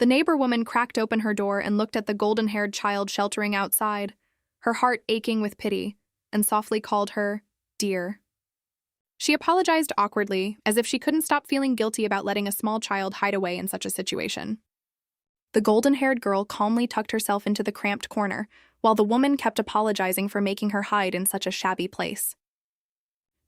The neighbor woman cracked open her door and looked at the golden-haired child sheltering outside, her heart aching with pity, and softly called her, "Dear." She apologized awkwardly, as if she couldn't stop feeling guilty about letting a small child hide away in such a situation. The golden-haired girl calmly tucked herself into the cramped corner, while the woman kept apologizing for making her hide in such a shabby place.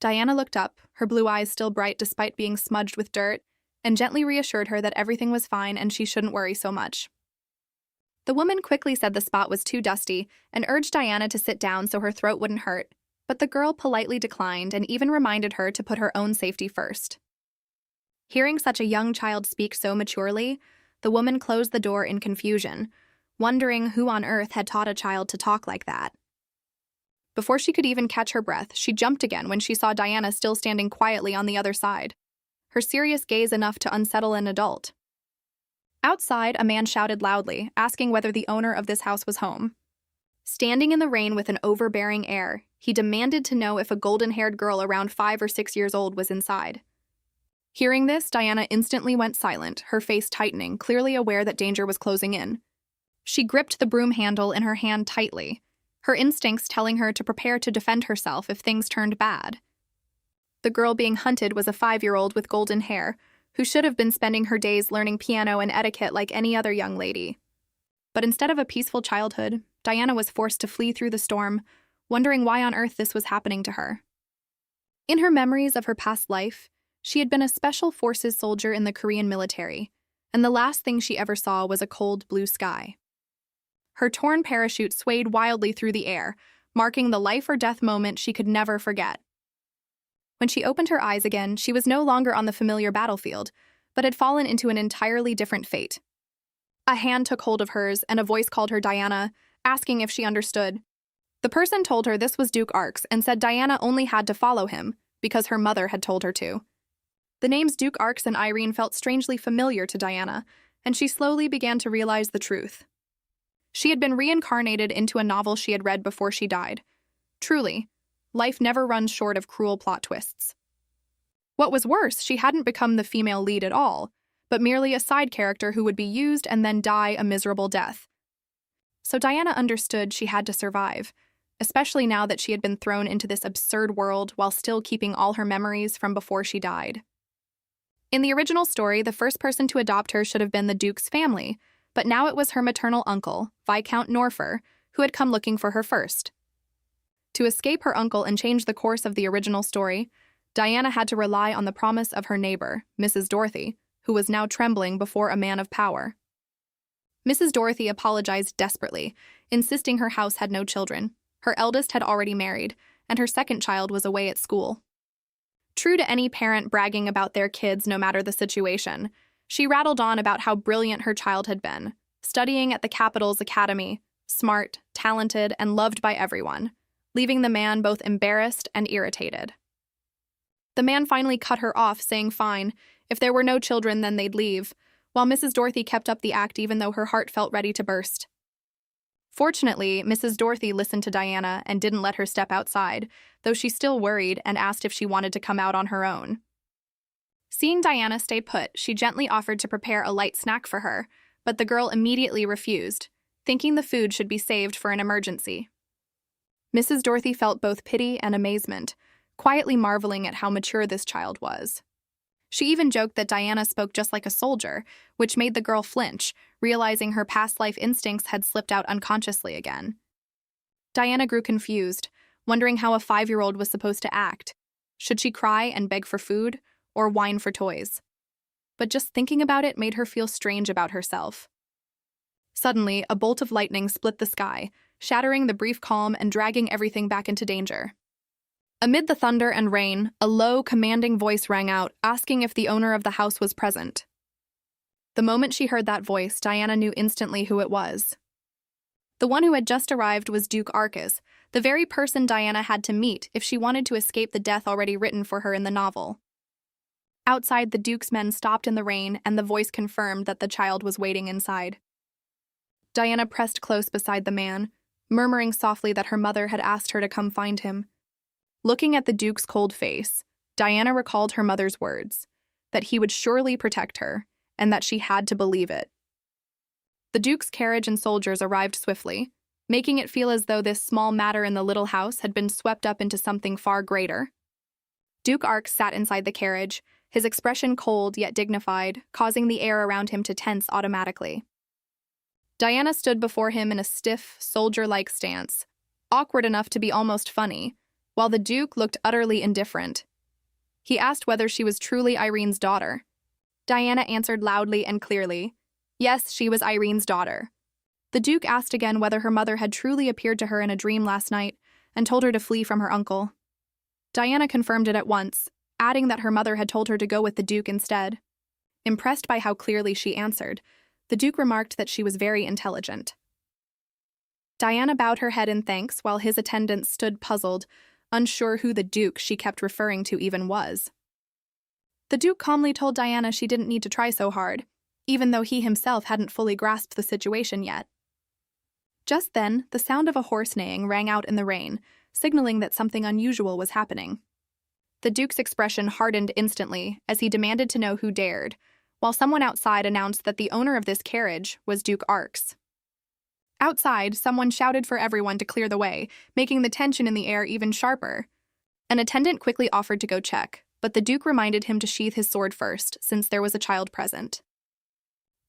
Diana looked up, her blue eyes still bright despite being smudged with dirt, and gently reassured her that everything was fine and she shouldn't worry so much. The woman quickly said the spot was too dusty and urged Diana to sit down so her throat wouldn't hurt, but the girl politely declined and even reminded her to put her own safety first. Hearing such a young child speak so maturely, the woman closed the door in confusion, wondering who on earth had taught a child to talk like that. Before she could even catch her breath, she jumped again when she saw Diana still standing quietly on the other side, her serious gaze enough to unsettle an adult. Outside, a man shouted loudly, asking whether the owner of this house was home. Standing in the rain with an overbearing air, he demanded to know if a golden-haired girl around 5 or 6 years old was inside. Hearing this, Diana instantly went silent, her face tightening, clearly aware that danger was closing in. She gripped the broom handle in her hand tightly, her instincts telling her to prepare to defend herself if things turned bad. The girl being hunted was a 5-year-old with golden hair, who should have been spending her days learning piano and etiquette like any other young lady. But instead of a peaceful childhood, Diana was forced to flee through the storm, wondering why on earth this was happening to her. In her memories of her past life, she had been a special forces soldier in the Korean military, and the last thing she ever saw was a cold blue sky. Her torn parachute swayed wildly through the air, marking the life-or-death moment she could never forget. When she opened her eyes again, she was no longer on the familiar battlefield, but had fallen into an entirely different fate. A hand took hold of hers, and a voice called her Diana, asking if she understood. The person told her this was Duke Arx and said Diana only had to follow him, because her mother had told her to. The names Duke Arx and Irene felt strangely familiar to Diana, and she slowly began to realize the truth. She had been reincarnated into a novel she had read before she died. Truly, life never runs short of cruel plot twists. What was worse, she hadn't become the female lead at all, but merely a side character who would be used and then die a miserable death. So Diana understood she had to survive, especially now that she had been thrown into this absurd world while still keeping all her memories from before she died. In the original story, the first person to adopt her should have been the Duke's family, but now it was her maternal uncle, Viscount Norfer, who had come looking for her first. To escape her uncle and change the course of the original story, Diana had to rely on the promise of her neighbor, Mrs. Dorothy, who was now trembling before a man of power. Mrs. Dorothy apologized desperately, insisting her house had no children. Her eldest had already married, and her second child was away at school. True to any parent bragging about their kids no matter the situation, she rattled on about how brilliant her child had been, studying at the capital's academy, smart, talented, and loved by everyone, leaving the man both embarrassed and irritated. The man finally cut her off, saying fine, if there were no children then they'd leave, while Mrs. Dorothy kept up the act even though her heart felt ready to burst. Fortunately, Mrs. Dorothy listened to Diana and didn't let her step outside, though she still worried and asked if she wanted to come out on her own. Seeing Diana stay put, she gently offered to prepare a light snack for her, but the girl immediately refused, thinking the food should be saved for an emergency. Mrs. Dorothy felt both pity and amazement, quietly marveling at how mature this child was. She even joked that Diana spoke just like a soldier, which made the girl flinch, realizing her past life instincts had slipped out unconsciously again. Diana grew confused, wondering how a 5-year-old was supposed to act. Should she cry and beg for food, or whine for toys? But just thinking about it made her feel strange about herself. Suddenly, a bolt of lightning split the sky, shattering the brief calm and dragging everything back into danger. Amid the thunder and rain, a low, commanding voice rang out, asking if the owner of the house was present. The moment she heard that voice, Diana knew instantly who it was. The one who had just arrived was Duke Arcus, the very person Diana had to meet if she wanted to escape the death already written for her in the novel. Outside, the Duke's men stopped in the rain, and the voice confirmed that the child was waiting inside. Diana pressed close beside the man, murmuring softly that her mother had asked her to come find him. Looking at the Duke's cold face, Diana recalled her mother's words, that he would surely protect her, and that she had to believe it. The Duke's carriage and soldiers arrived swiftly, making it feel as though this small matter in the little house had been swept up into something far greater. Duke Arx sat inside the carriage, his expression cold yet dignified, causing the air around him to tense automatically. Diana stood before him in a stiff, soldier-like stance, awkward enough to be almost funny, while the Duke looked utterly indifferent. He asked whether she was truly Irene's daughter. Diana answered loudly and clearly. Yes, she was Irene's daughter. The Duke asked again whether her mother had truly appeared to her in a dream last night and told her to flee from her uncle. Diana confirmed it at once, adding that her mother had told her to go with the Duke instead. Impressed by how clearly she answered, the Duke remarked that she was very intelligent. Diana bowed her head in thanks while his attendants stood puzzled, unsure who the Duke she kept referring to even was. The Duke calmly told Diana she didn't need to try so hard, even though he himself hadn't fully grasped the situation yet. Just then, the sound of a horse neighing rang out in the rain, signaling that something unusual was happening. The Duke's expression hardened instantly as he demanded to know who dared, while someone outside announced that the owner of this carriage was Duke Arx. Outside, someone shouted for everyone to clear the way, making the tension in the air even sharper. An attendant quickly offered to go check, but the Duke reminded him to sheath his sword first, since there was a child present.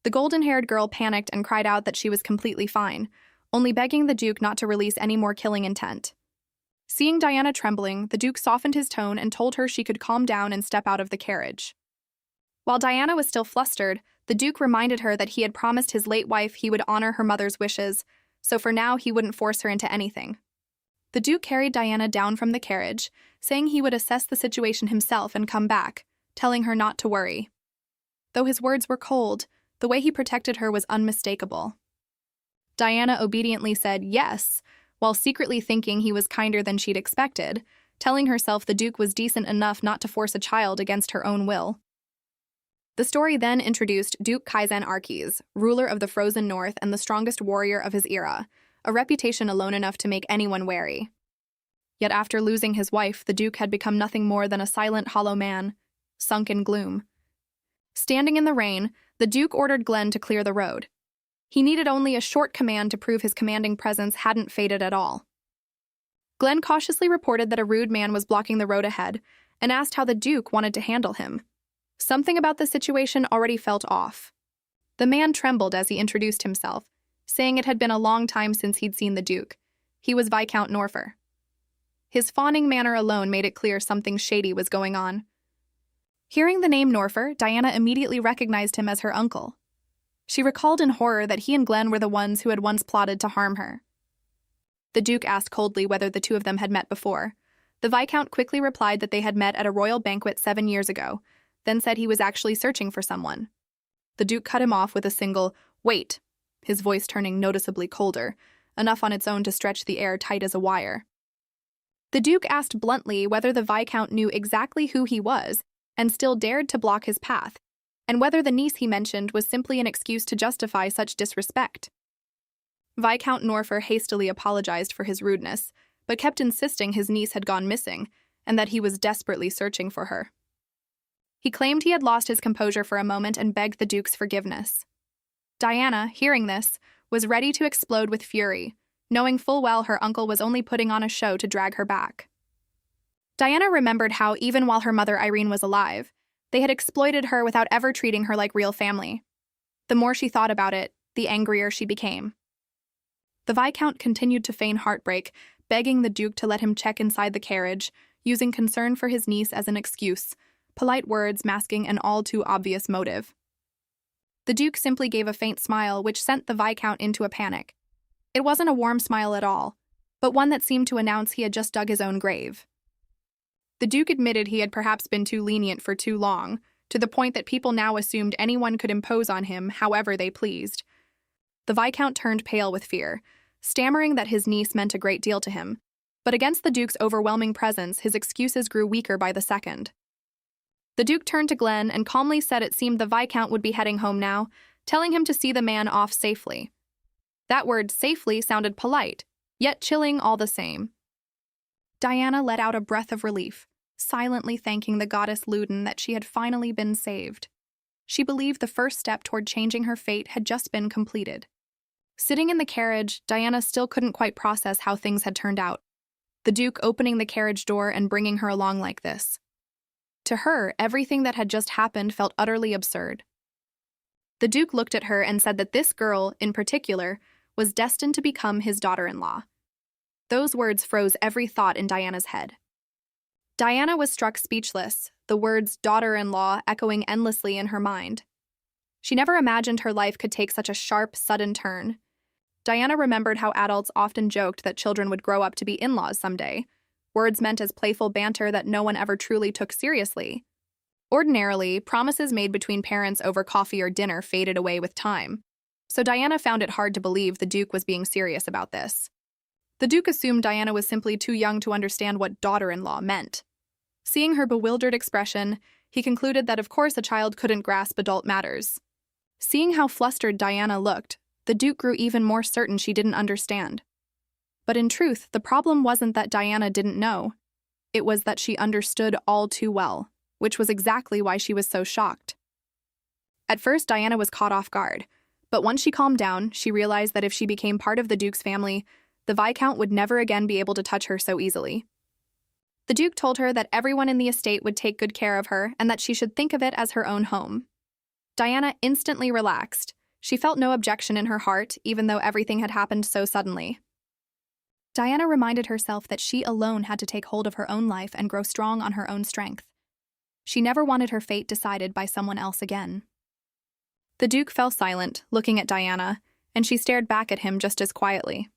The golden-haired girl panicked and cried out that she was completely fine, only begging the Duke not to release any more killing intent. Seeing Diana trembling, the Duke softened his tone and told her she could calm down and step out of the carriage. While Diana was still flustered, the Duke reminded her that he had promised his late wife he would honor her mother's wishes, so for now he wouldn't force her into anything. The Duke carried Diana down from the carriage, saying he would assess the situation himself and come back, telling her not to worry. Though his words were cold, the way he protected her was unmistakable. Diana obediently said yes, while secretly thinking he was kinder than she'd expected, telling herself the Duke was decent enough not to force a child against her own will. The story then introduced Duke Kaizen Arques, ruler of the Frozen North and the strongest warrior of his era, a reputation alone enough to make anyone wary. Yet after losing his wife, the Duke had become nothing more than a silent, hollow man, sunk in gloom. Standing in the rain, the Duke ordered Glenn to clear the road. He needed only a short command to prove his commanding presence hadn't faded at all. Glenn cautiously reported that a rude man was blocking the road ahead and asked how the Duke wanted to handle him. Something about the situation already felt off. The man trembled as he introduced himself, saying it had been a long time since he'd seen the Duke. He was Viscount Norfer. His fawning manner alone made it clear something shady was going on. Hearing the name Norfer, Diana immediately recognized him as her uncle. She recalled in horror that he and Glenn were the ones who had once plotted to harm her. The Duke asked coldly whether the two of them had met before. The Viscount quickly replied that they had met at a royal banquet 7 years ago, then said he was actually searching for someone. The Duke cut him off with a single, "Wait," his voice turning noticeably colder, enough on its own to stretch the air tight as a wire. The Duke asked bluntly whether the Viscount knew exactly who he was and still dared to block his path, and whether the niece he mentioned was simply an excuse to justify such disrespect. Viscount Norfer hastily apologized for his rudeness, but kept insisting his niece had gone missing and that he was desperately searching for her. He claimed he had lost his composure for a moment and begged the Duke's forgiveness. Diana, hearing this, was ready to explode with fury, knowing full well her uncle was only putting on a show to drag her back. Diana remembered how, even while her mother Irene was alive, they had exploited her without ever treating her like real family. The more she thought about it, the angrier she became. The Viscount continued to feign heartbreak, begging the Duke to let him check inside the carriage, using concern for his niece as an excuse, polite words masking an all-too-obvious motive. The Duke simply gave a faint smile, which sent the Viscount into a panic. It wasn't a warm smile at all, but one that seemed to announce he had just dug his own grave. The Duke admitted he had perhaps been too lenient for too long, to the point that people now assumed anyone could impose on him however they pleased. The Viscount turned pale with fear, stammering that his niece meant a great deal to him, but against the Duke's overwhelming presence, his excuses grew weaker by the second. The Duke turned to Glenn and calmly said it seemed the Viscount would be heading home now, telling him to see the man off safely. That word safely sounded polite, yet chilling all the same. Diana let out a breath of relief, silently thanking the goddess Luden that she had finally been saved. She believed the first step toward changing her fate had just been completed. Sitting in the carriage, Diana still couldn't quite process how things had turned out. The Duke opening the carriage door and bringing her along like this. To her, everything that had just happened felt utterly absurd. The Duke looked at her and said that this girl, in particular, was destined to become his daughter-in-law. Those words froze every thought in Diana's head. Diana was struck speechless, the words daughter-in-law echoing endlessly in her mind. She never imagined her life could take such a sharp, sudden turn. Diana remembered how adults often joked that children would grow up to be in-laws someday, words meant as playful banter that no one ever truly took seriously. Ordinarily, promises made between parents over coffee or dinner faded away with time, so Diana found it hard to believe the Duke was being serious about this. The Duke assumed Diana was simply too young to understand what daughter-in-law meant. Seeing her bewildered expression, he concluded that of course a child couldn't grasp adult matters. Seeing how flustered Diana looked, the Duke grew even more certain she didn't understand. But in truth, the problem wasn't that Diana didn't know. It was that she understood all too well, which was exactly why she was so shocked. At first, Diana was caught off guard, but once she calmed down, she realized that if she became part of the Duke's family, the Viscount would never again be able to touch her so easily. The Duke told her that everyone in the estate would take good care of her and that she should think of it as her own home. Diana instantly relaxed. She felt no objection in her heart, even though everything had happened so suddenly. Diana reminded herself that she alone had to take hold of her own life and grow strong on her own strength. She never wanted her fate decided by someone else again. The Duke fell silent, looking at Diana, and she stared back at him just as quietly.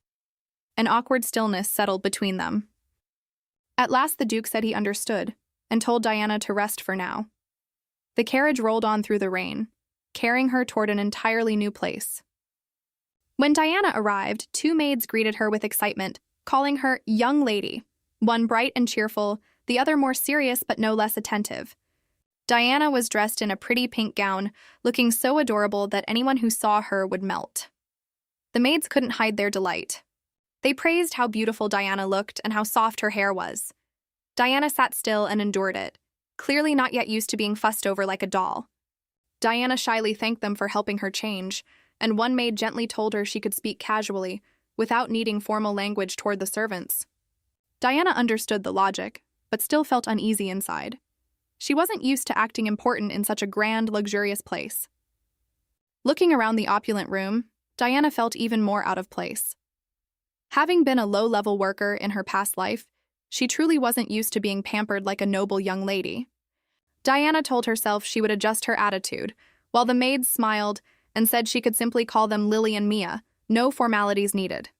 An awkward stillness settled between them. At last the Duke said he understood, and told Diana to rest for now. The carriage rolled on through the rain, carrying her toward an entirely new place. When Diana arrived, two maids greeted her with excitement, calling her young lady, one bright and cheerful, the other more serious but no less attentive. Diana was dressed in a pretty pink gown, looking so adorable that anyone who saw her would melt. The maids couldn't hide their delight. They praised how beautiful Diana looked and how soft her hair was. Diana sat still and endured it, clearly not yet used to being fussed over like a doll. Diana shyly thanked them for helping her change, and one maid gently told her she could speak casually, without needing formal language toward the servants. Diana understood the logic, but still felt uneasy inside. She wasn't used to acting important in such a grand, luxurious place. Looking around the opulent room, Diana felt even more out of place. Having been a low-level worker in her past life, she truly wasn't used to being pampered like a noble young lady. Diana told herself she would adjust her attitude, while the maids smiled and said she could simply call them Lily and Mia, no formalities needed.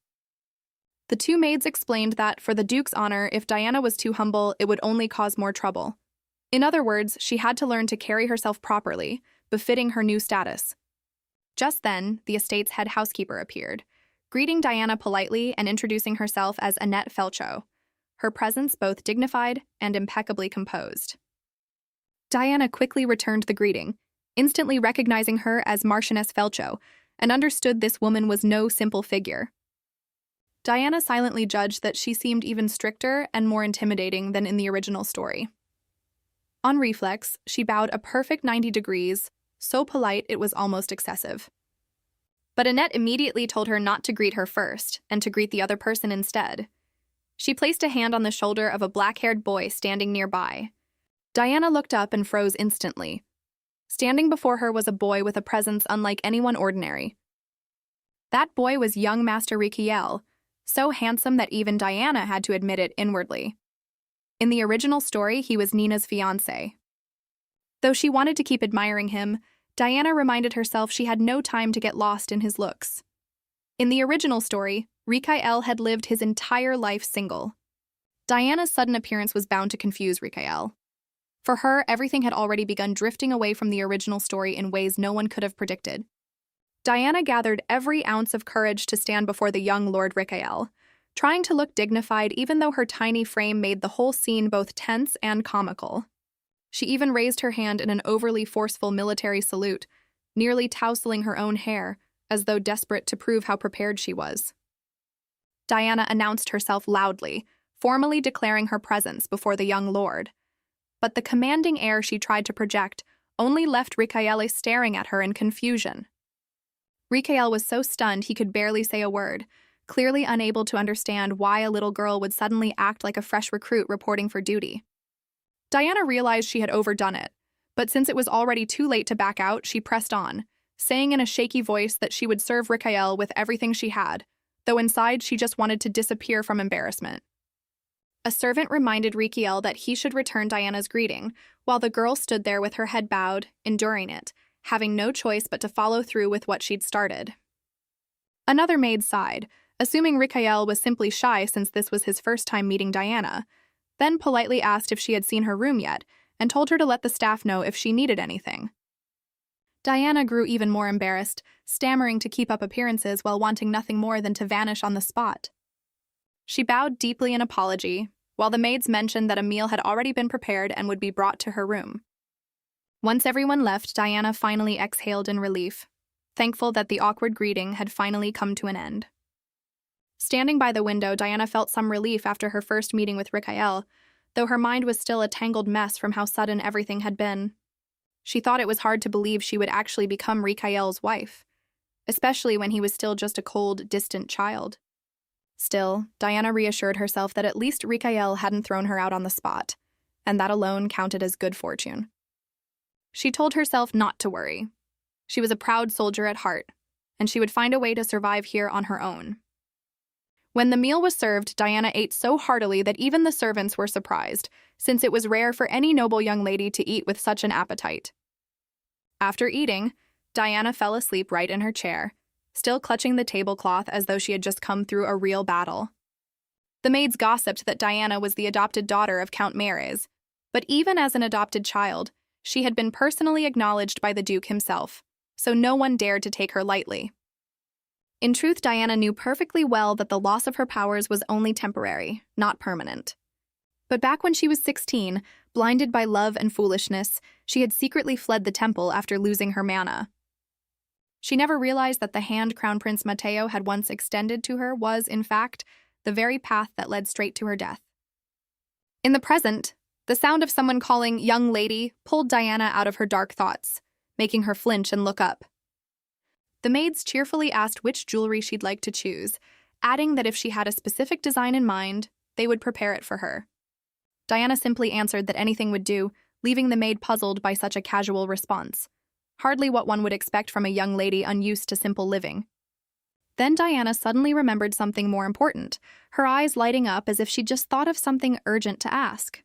The two maids explained that, for the Duke's honor, if Diana was too humble, it would only cause more trouble. In other words, she had to learn to carry herself properly, befitting her new status. Just then, the estate's head housekeeper appeared, greeting Diana politely and introducing herself as Annette Felcho, her presence both dignified and impeccably composed. Diana quickly returned the greeting, instantly recognizing her as Marchioness Felcho, and understood this woman was no simple figure. Diana silently judged that she seemed even stricter and more intimidating than in the original story. On reflex, she bowed a perfect 90 degrees, so polite it was almost excessive. But Annette immediately told her not to greet her first, and to greet the other person instead. She placed a hand on the shoulder of a black-haired boy standing nearby. Diana looked up and froze instantly. Standing before her was a boy with a presence unlike anyone ordinary. That boy was young Master Riquiel, so handsome that even Diana had to admit it inwardly. In the original story, he was Nina's fiancé. Though she wanted to keep admiring him, Diana reminded herself she had no time to get lost in his looks. In the original story, Riquiel had lived his entire life single. Diana's sudden appearance was bound to confuse Riquiel. For her, everything had already begun drifting away from the original story in ways no one could have predicted. Diana gathered every ounce of courage to stand before the young Lord Riquiel, trying to look dignified even though her tiny frame made the whole scene both tense and comical. She even raised her hand in an overly forceful military salute, nearly tousling her own hair, as though desperate to prove how prepared she was. Diana announced herself loudly, formally declaring her presence before the young lord. But the commanding air she tried to project only left Riquiel staring at her in confusion. Rikael was so stunned he could barely say a word, clearly unable to understand why a little girl would suddenly act like a fresh recruit reporting for duty. Diana realized she had overdone it, but since it was already too late to back out, she pressed on, saying in a shaky voice that she would serve Rikael with everything she had, though inside she just wanted to disappear from embarrassment. A servant reminded Rikael that he should return Diana's greeting, while the girl stood there with her head bowed, enduring it, having no choice but to follow through with what she'd started. Another maid sighed, assuming Rikael was simply shy since this was his first time meeting Diana, then politely asked if she had seen her room yet, and told her to let the staff know if she needed anything. Diana grew even more embarrassed, stammering to keep up appearances while wanting nothing more than to vanish on the spot. She bowed deeply in apology, while the maids mentioned that a meal had already been prepared and would be brought to her room. Once everyone left, Diana finally exhaled in relief, thankful that the awkward greeting had finally come to an end. Standing by the window, Diana felt some relief after her first meeting with Rikael, though her mind was still a tangled mess from how sudden everything had been. She thought it was hard to believe she would actually become Rikael's wife, especially when he was still just a cold, distant child. Still, Diana reassured herself that at least Rikael hadn't thrown her out on the spot, and that alone counted as good fortune. She told herself not to worry. She was a proud soldier at heart, and she would find a way to survive here on her own. When the meal was served, Diana ate so heartily that even the servants were surprised, since it was rare for any noble young lady to eat with such an appetite. After eating, Diana fell asleep right in her chair, still clutching the tablecloth as though she had just come through a real battle. The maids gossiped that Diana was the adopted daughter of Count Meres, but even as an adopted child, she had been personally acknowledged by the Duke himself, so no one dared to take her lightly. In truth, Diana knew perfectly well that the loss of her powers was only temporary, not permanent. But back when she was 16, blinded by love and foolishness, she had secretly fled the temple after losing her mana. She never realized that the hand Crown Prince Mateo had once extended to her was, in fact, the very path that led straight to her death. In the present, the sound of someone calling "young lady" pulled Diana out of her dark thoughts, making her flinch and look up. The maids cheerfully asked which jewelry she'd like to choose, adding that if she had a specific design in mind, they would prepare it for her. Diana simply answered that anything would do, leaving the maid puzzled by such a casual response. Hardly what one would expect from a young lady unused to simple living. Then Diana suddenly remembered something more important, her eyes lighting up as if she'd just thought of something urgent to ask.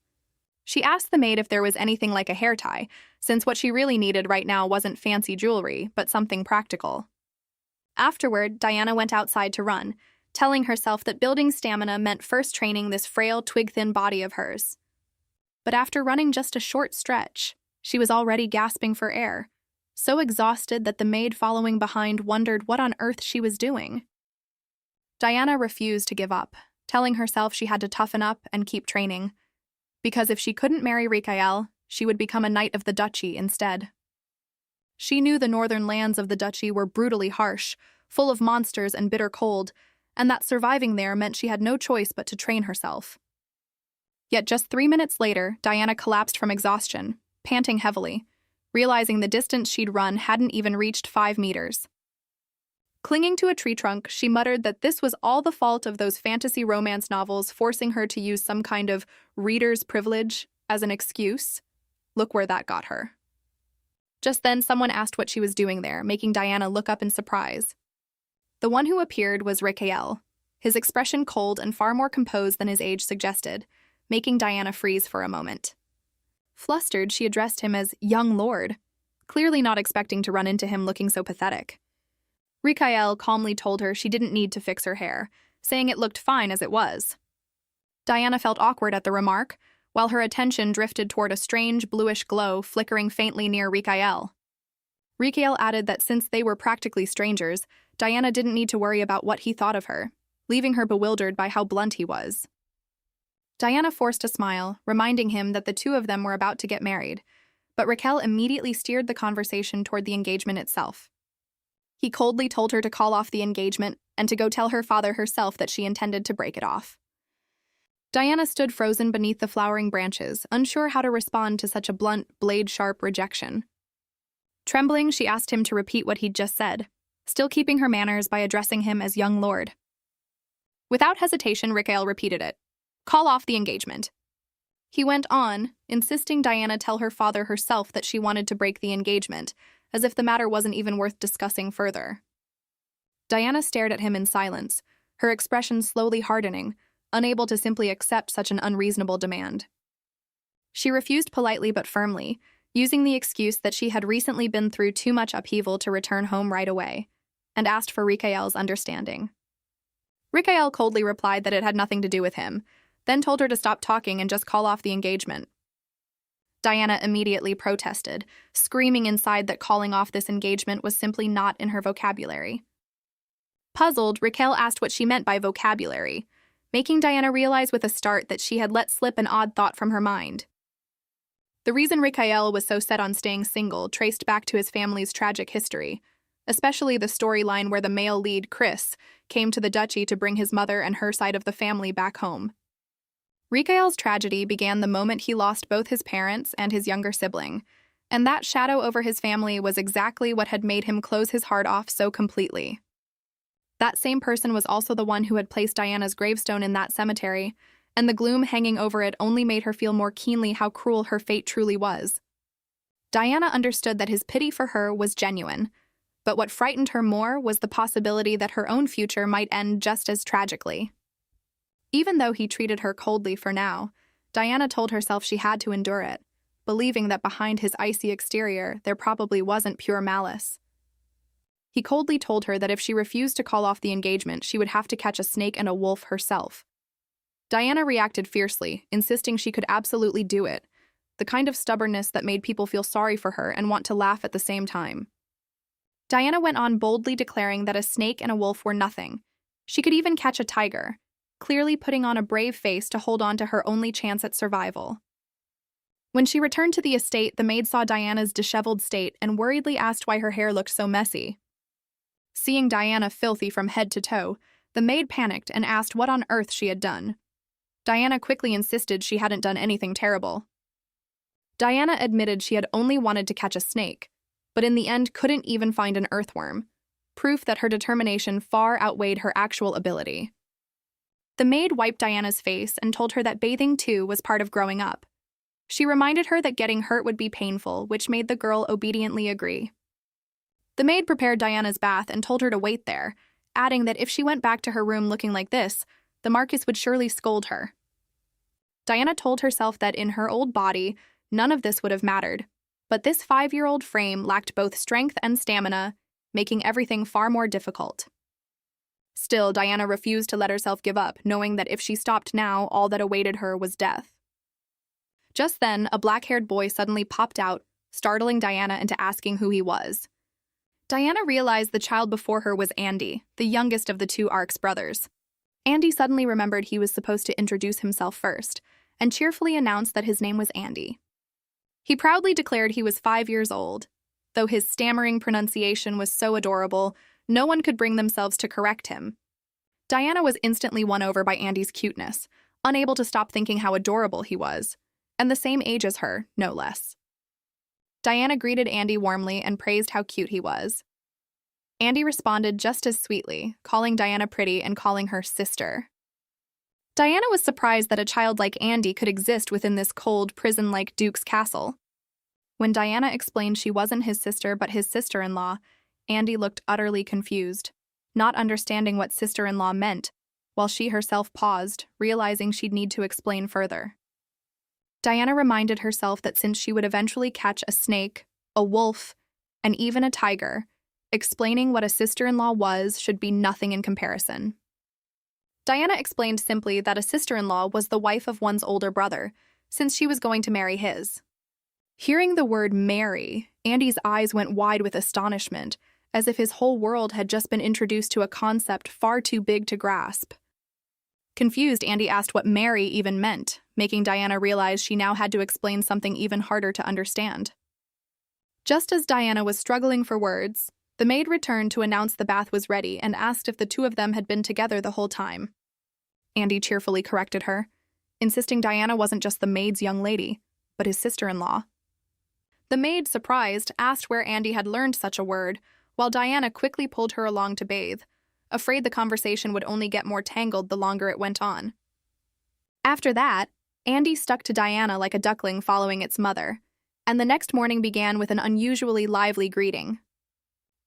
She asked the maid if there was anything like a hair tie, since what she really needed right now wasn't fancy jewelry, but something practical. Afterward, Diana went outside to run, telling herself that building stamina meant first training this frail, twig-thin body of hers. But after running just a short stretch, she was already gasping for air, so exhausted that the maid following behind wondered what on earth she was doing. Diana refused to give up, telling herself she had to toughen up and keep training, because if she couldn't marry Rikael, she would become a knight of the duchy instead. She knew the northern lands of the duchy were brutally harsh, full of monsters and bitter cold, and that surviving there meant she had no choice but to train herself. Yet just 3 minutes later, Diana collapsed from exhaustion, panting heavily, realizing the distance she'd run hadn't even reached 5 meters. Clinging to a tree trunk, she muttered that this was all the fault of those fantasy romance novels forcing her to use some kind of reader's privilege as an excuse. Look where that got her. Just then, someone asked what she was doing there, making Diana look up in surprise. The one who appeared was Rikael, his expression cold and far more composed than his age suggested, making Diana freeze for a moment. Flustered, she addressed him as "young lord," clearly not expecting to run into him looking so pathetic. Rikael calmly told her she didn't need to fix her hair, saying it looked fine as it was. Diana felt awkward at the remark, while her attention drifted toward a strange bluish glow flickering faintly near Rikael. Rikael added that since they were practically strangers, Diana didn't need to worry about what he thought of her, leaving her bewildered by how blunt he was. Diana forced a smile, reminding him that the two of them were about to get married, but Rikael immediately steered the conversation toward the engagement itself. He coldly told her to call off the engagement and to go tell her father herself that she intended to break it off. Diana stood frozen beneath the flowering branches, unsure how to respond to such a blunt, blade-sharp rejection. Trembling, she asked him to repeat what he'd just said, still keeping her manners by addressing him as young lord. Without hesitation, Rikael repeated it. Call off the engagement. He went on, insisting Diana tell her father herself that she wanted to break the engagement, as if the matter wasn't even worth discussing further. Diana stared at him in silence, her expression slowly hardening, unable to simply accept such an unreasonable demand. She refused politely but firmly, using the excuse that she had recently been through too much upheaval to return home right away, and asked for Rikael's understanding. Rikael coldly replied that it had nothing to do with him, then told her to stop talking and just call off the engagement. Diana immediately protested, screaming inside that calling off this engagement was simply not in her vocabulary. Puzzled, Rikael asked what she meant by vocabulary, making Diana realize with a start that she had let slip an odd thought from her mind. The reason Rikael was so set on staying single traced back to his family's tragic history, especially the storyline where the male lead, Chris, came to the duchy to bring his mother and her side of the family back home. Rikael's tragedy began the moment he lost both his parents and his younger sibling, and that shadow over his family was exactly what had made him close his heart off so completely. That same person was also the one who had placed Diana's gravestone in that cemetery, and the gloom hanging over it only made her feel more keenly how cruel her fate truly was. Diana understood that his pity for her was genuine, but what frightened her more was the possibility that her own future might end just as tragically. Even though he treated her coldly for now, Diana told herself she had to endure it, believing that behind his icy exterior there probably wasn't pure malice. He coldly told her that if she refused to call off the engagement, she would have to catch a snake and a wolf herself. Diana reacted fiercely, insisting she could absolutely do it, the kind of stubbornness that made people feel sorry for her and want to laugh at the same time. Diana went on boldly declaring that a snake and a wolf were nothing. She could even catch a tiger, clearly putting on a brave face to hold on to her only chance at survival. When she returned to the estate, the maid saw Diana's disheveled state and worriedly asked why her hair looked so messy. Seeing Diana filthy from head to toe, the maid panicked and asked what on earth she had done. Diana quickly insisted she hadn't done anything terrible. Diana admitted she had only wanted to catch a snake, but in the end couldn't even find an earthworm, proof that her determination far outweighed her actual ability. The maid wiped Diana's face and told her that bathing too was part of growing up. She reminded her that getting hurt would be painful, which made the girl obediently agree. The maid prepared Diana's bath and told her to wait there, adding that if she went back to her room looking like this, the Marquis would surely scold her. Diana told herself that in her old body, none of this would have mattered, but this 5-year-old frame lacked both strength and stamina, making everything far more difficult. Still, Diana refused to let herself give up, knowing that if she stopped now, all that awaited her was death. Just then, a black-haired boy suddenly popped out, startling Diana into asking who he was. Diana realized the child before her was Andy, the youngest of the two Ark's brothers. Andy suddenly remembered he was supposed to introduce himself first, and cheerfully announced that his name was Andy. He proudly declared he was 5 years old. Though his stammering pronunciation was so adorable, no one could bring themselves to correct him. Diana was instantly won over by Andy's cuteness, unable to stop thinking how adorable he was, and the same age as her, no less. Diana greeted Andy warmly and praised how cute he was. Andy responded just as sweetly, calling Diana pretty and calling her sister. Diana was surprised that a child like Andy could exist within this cold, prison-like Duke's castle. When Diana explained she wasn't his sister but his sister-in-law, Andy looked utterly confused, not understanding what sister-in-law meant, while she herself paused, realizing she'd need to explain further. Diana reminded herself that since she would eventually catch a snake, a wolf, and even a tiger, explaining what a sister-in-law was should be nothing in comparison. Diana explained simply that a sister-in-law was the wife of one's older brother, since she was going to marry his. Hearing the word marry, Andy's eyes went wide with astonishment, as if his whole world had just been introduced to a concept far too big to grasp. Confused, Andy asked what marry even meant, making Diana realize she now had to explain something even harder to understand. Just as Diana was struggling for words, the maid returned to announce the bath was ready and asked if the two of them had been together the whole time. Andy cheerfully corrected her, insisting Diana wasn't just the maid's young lady, but his sister-in-law. The maid, surprised, asked where Andy had learned such a word, while Diana quickly pulled her along to bathe, afraid the conversation would only get more tangled the longer it went on. After that, Andy stuck to Diana like a duckling following its mother, and the next morning began with an unusually lively greeting.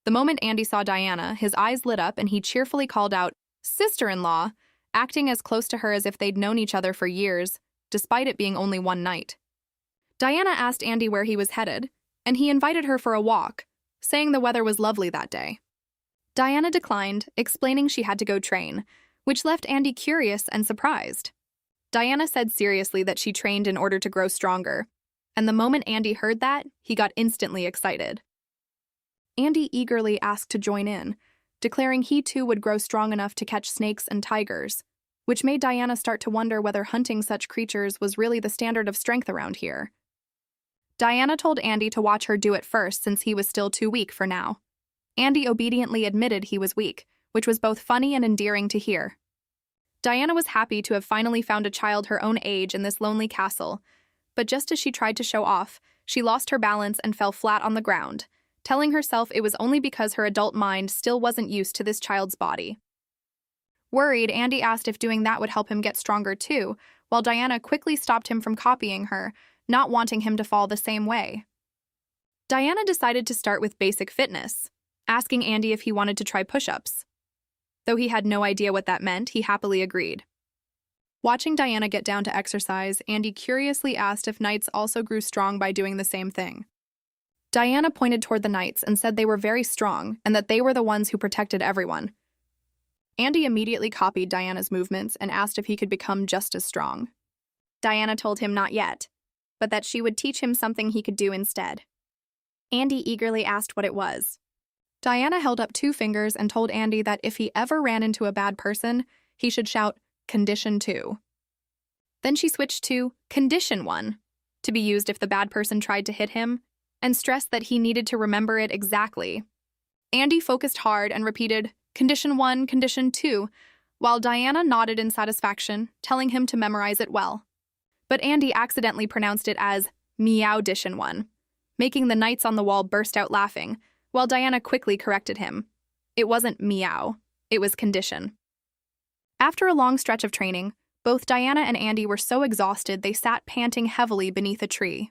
The moment Andy saw Diana, his eyes lit up and he cheerfully called out, "Sister-in-law," acting as close to her as if they'd known each other for years, despite it being only one night. Diana asked Andy where he was headed, and he invited her for a walk, saying the weather was lovely that day. Diana declined, explaining she had to go train, which left Andy curious and surprised. Diana said seriously that she trained in order to grow stronger, and the moment Andy heard that, he got instantly excited. Andy eagerly asked to join in, declaring he too would grow strong enough to catch snakes and tigers, which made Diana start to wonder whether hunting such creatures was really the standard of strength around here. Diana told Andy to watch her do it first since he was still too weak for now. Andy obediently admitted he was weak, which was both funny and endearing to hear. Diana was happy to have finally found a child her own age in this lonely castle, but just as she tried to show off, she lost her balance and fell flat on the ground, telling herself it was only because her adult mind still wasn't used to this child's body. Worried, Andy asked if doing that would help him get stronger too, while Diana quickly stopped him from copying her, not wanting him to fall the same way. Diana decided to start with basic fitness, asking Andy if he wanted to try push-ups. Though he had no idea what that meant, he happily agreed. Watching Diana get down to exercise, Andy curiously asked if knights also grew strong by doing the same thing. Diana pointed toward the knights and said they were very strong and that they were the ones who protected everyone. Andy immediately copied Diana's movements and asked if he could become just as strong. Diana told him not yet, but that she would teach him something he could do instead. Andy eagerly asked what it was. Diana held up 2 fingers and told Andy that if he ever ran into a bad person, he should shout, "Condition 2." Then she switched to Condition 1, to be used if the bad person tried to hit him, and stressed that he needed to remember it exactly. Andy focused hard and repeated, "Condition 1, Condition 2, while Diana nodded in satisfaction, telling him to memorize it well. But Andy accidentally pronounced it as Meow-dition 1, making the knights on the wall burst out laughing, while Diana quickly corrected him. It wasn't meow, it was condition. After a long stretch of training, both Diana and Andy were so exhausted they sat panting heavily beneath a tree.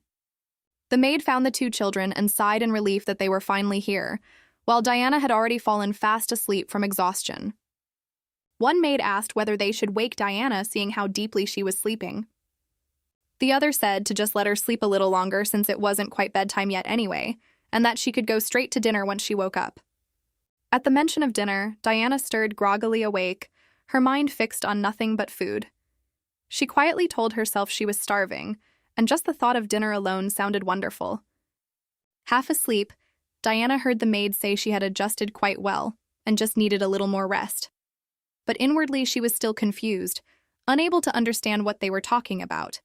The maid found the 2 children and sighed in relief that they were finally here, while Diana had already fallen fast asleep from exhaustion. One maid asked whether they should wake Diana, seeing how deeply she was sleeping. The other said to just let her sleep a little longer since it wasn't quite bedtime yet anyway, and that she could go straight to dinner once she woke up. At the mention of dinner, Diana stirred groggily awake, her mind fixed on nothing but food. She quietly told herself she was starving, and just the thought of dinner alone sounded wonderful. Half asleep, Diana heard the maid say she had adjusted quite well and just needed a little more rest. But inwardly she was still confused, unable to understand what they were talking about.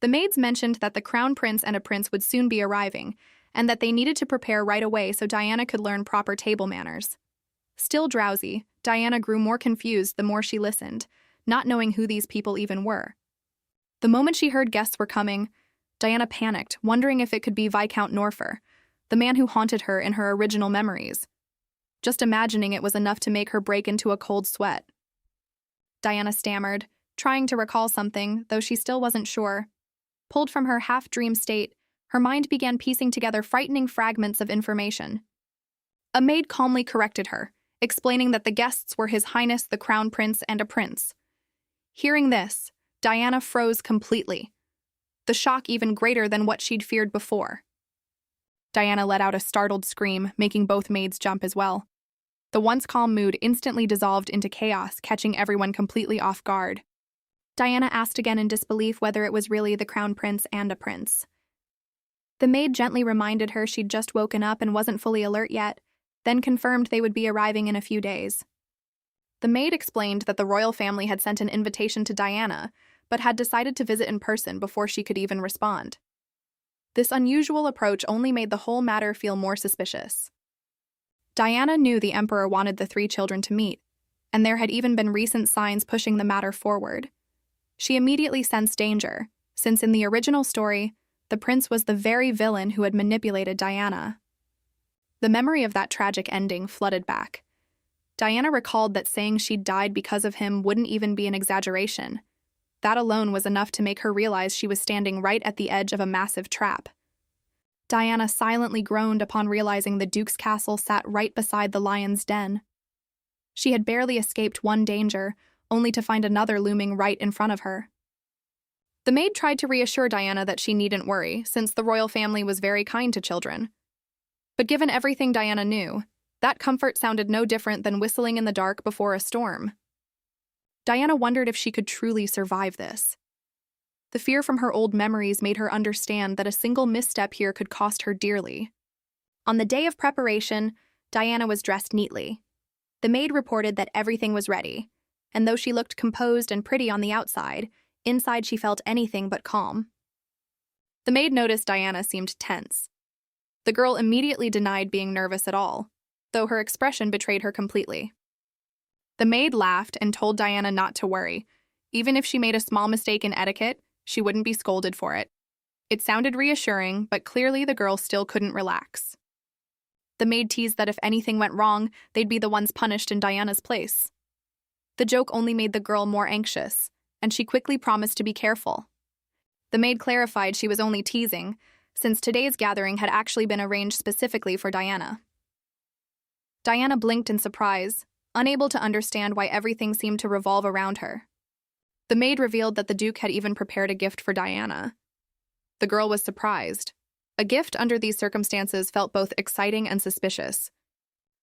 The maids mentioned that the crown prince and a prince would soon be arriving, and that they needed to prepare right away so Diana could learn proper table manners. Still drowsy, Diana grew more confused the more she listened, not knowing who these people even were. The moment she heard guests were coming, Diana panicked, wondering if it could be Viscount Norfer, the man who haunted her in her original memories. Just imagining it was enough to make her break into a cold sweat. Diana stammered, trying to recall something, though she still wasn't sure. Pulled from her half-dream state, her mind began piecing together frightening fragments of information. A maid calmly corrected her, explaining that the guests were His Highness the Crown Prince and a prince. Hearing this, Diana froze completely, the shock even greater than what she'd feared before. Diana let out a startled scream, making both maids jump as well. The once calm mood instantly dissolved into chaos, catching everyone completely off guard. Diana asked again in disbelief whether it was really the Crown Prince and a prince. The maid gently reminded her she'd just woken up and wasn't fully alert yet, then confirmed they would be arriving in a few days. The maid explained that the royal family had sent an invitation to Diana, but had decided to visit in person before she could even respond. This unusual approach only made the whole matter feel more suspicious. Diana knew the emperor wanted the 3 children to meet, and there had even been recent signs pushing the matter forward. She immediately sensed danger, since in the original story, the prince was the very villain who had manipulated Diana. The memory of that tragic ending flooded back. Diana recalled that saying she'd died because of him wouldn't even be an exaggeration. That alone was enough to make her realize she was standing right at the edge of a massive trap. Diana silently groaned upon realizing the Duke's castle sat right beside the lion's den. She had barely escaped one danger, only to find another looming right in front of her. The maid tried to reassure Diana that she needn't worry, since the royal family was very kind to children. But given everything Diana knew, that comfort sounded no different than whistling in the dark before a storm. Diana wondered if she could truly survive this. The fear from her old memories made her understand that a single misstep here could cost her dearly. On the day of preparation, Diana was dressed neatly. The maid reported that everything was ready, and though she looked composed and pretty on the outside, inside she felt anything but calm. The maid noticed Diana seemed tense. The girl immediately denied being nervous at all, though her expression betrayed her completely. The maid laughed and told Diana not to worry. Even if she made a small mistake in etiquette, she wouldn't be scolded for it. It sounded reassuring, but clearly the girl still couldn't relax. The maid teased that if anything went wrong, they'd be the ones punished in Diana's place. The joke only made the girl more anxious, and she quickly promised to be careful. The maid clarified she was only teasing, since today's gathering had actually been arranged specifically for Diana. Diana blinked in surprise, unable to understand why everything seemed to revolve around her. The maid revealed that the Duke had even prepared a gift for Diana. The girl was surprised. A gift under these circumstances felt both exciting and suspicious.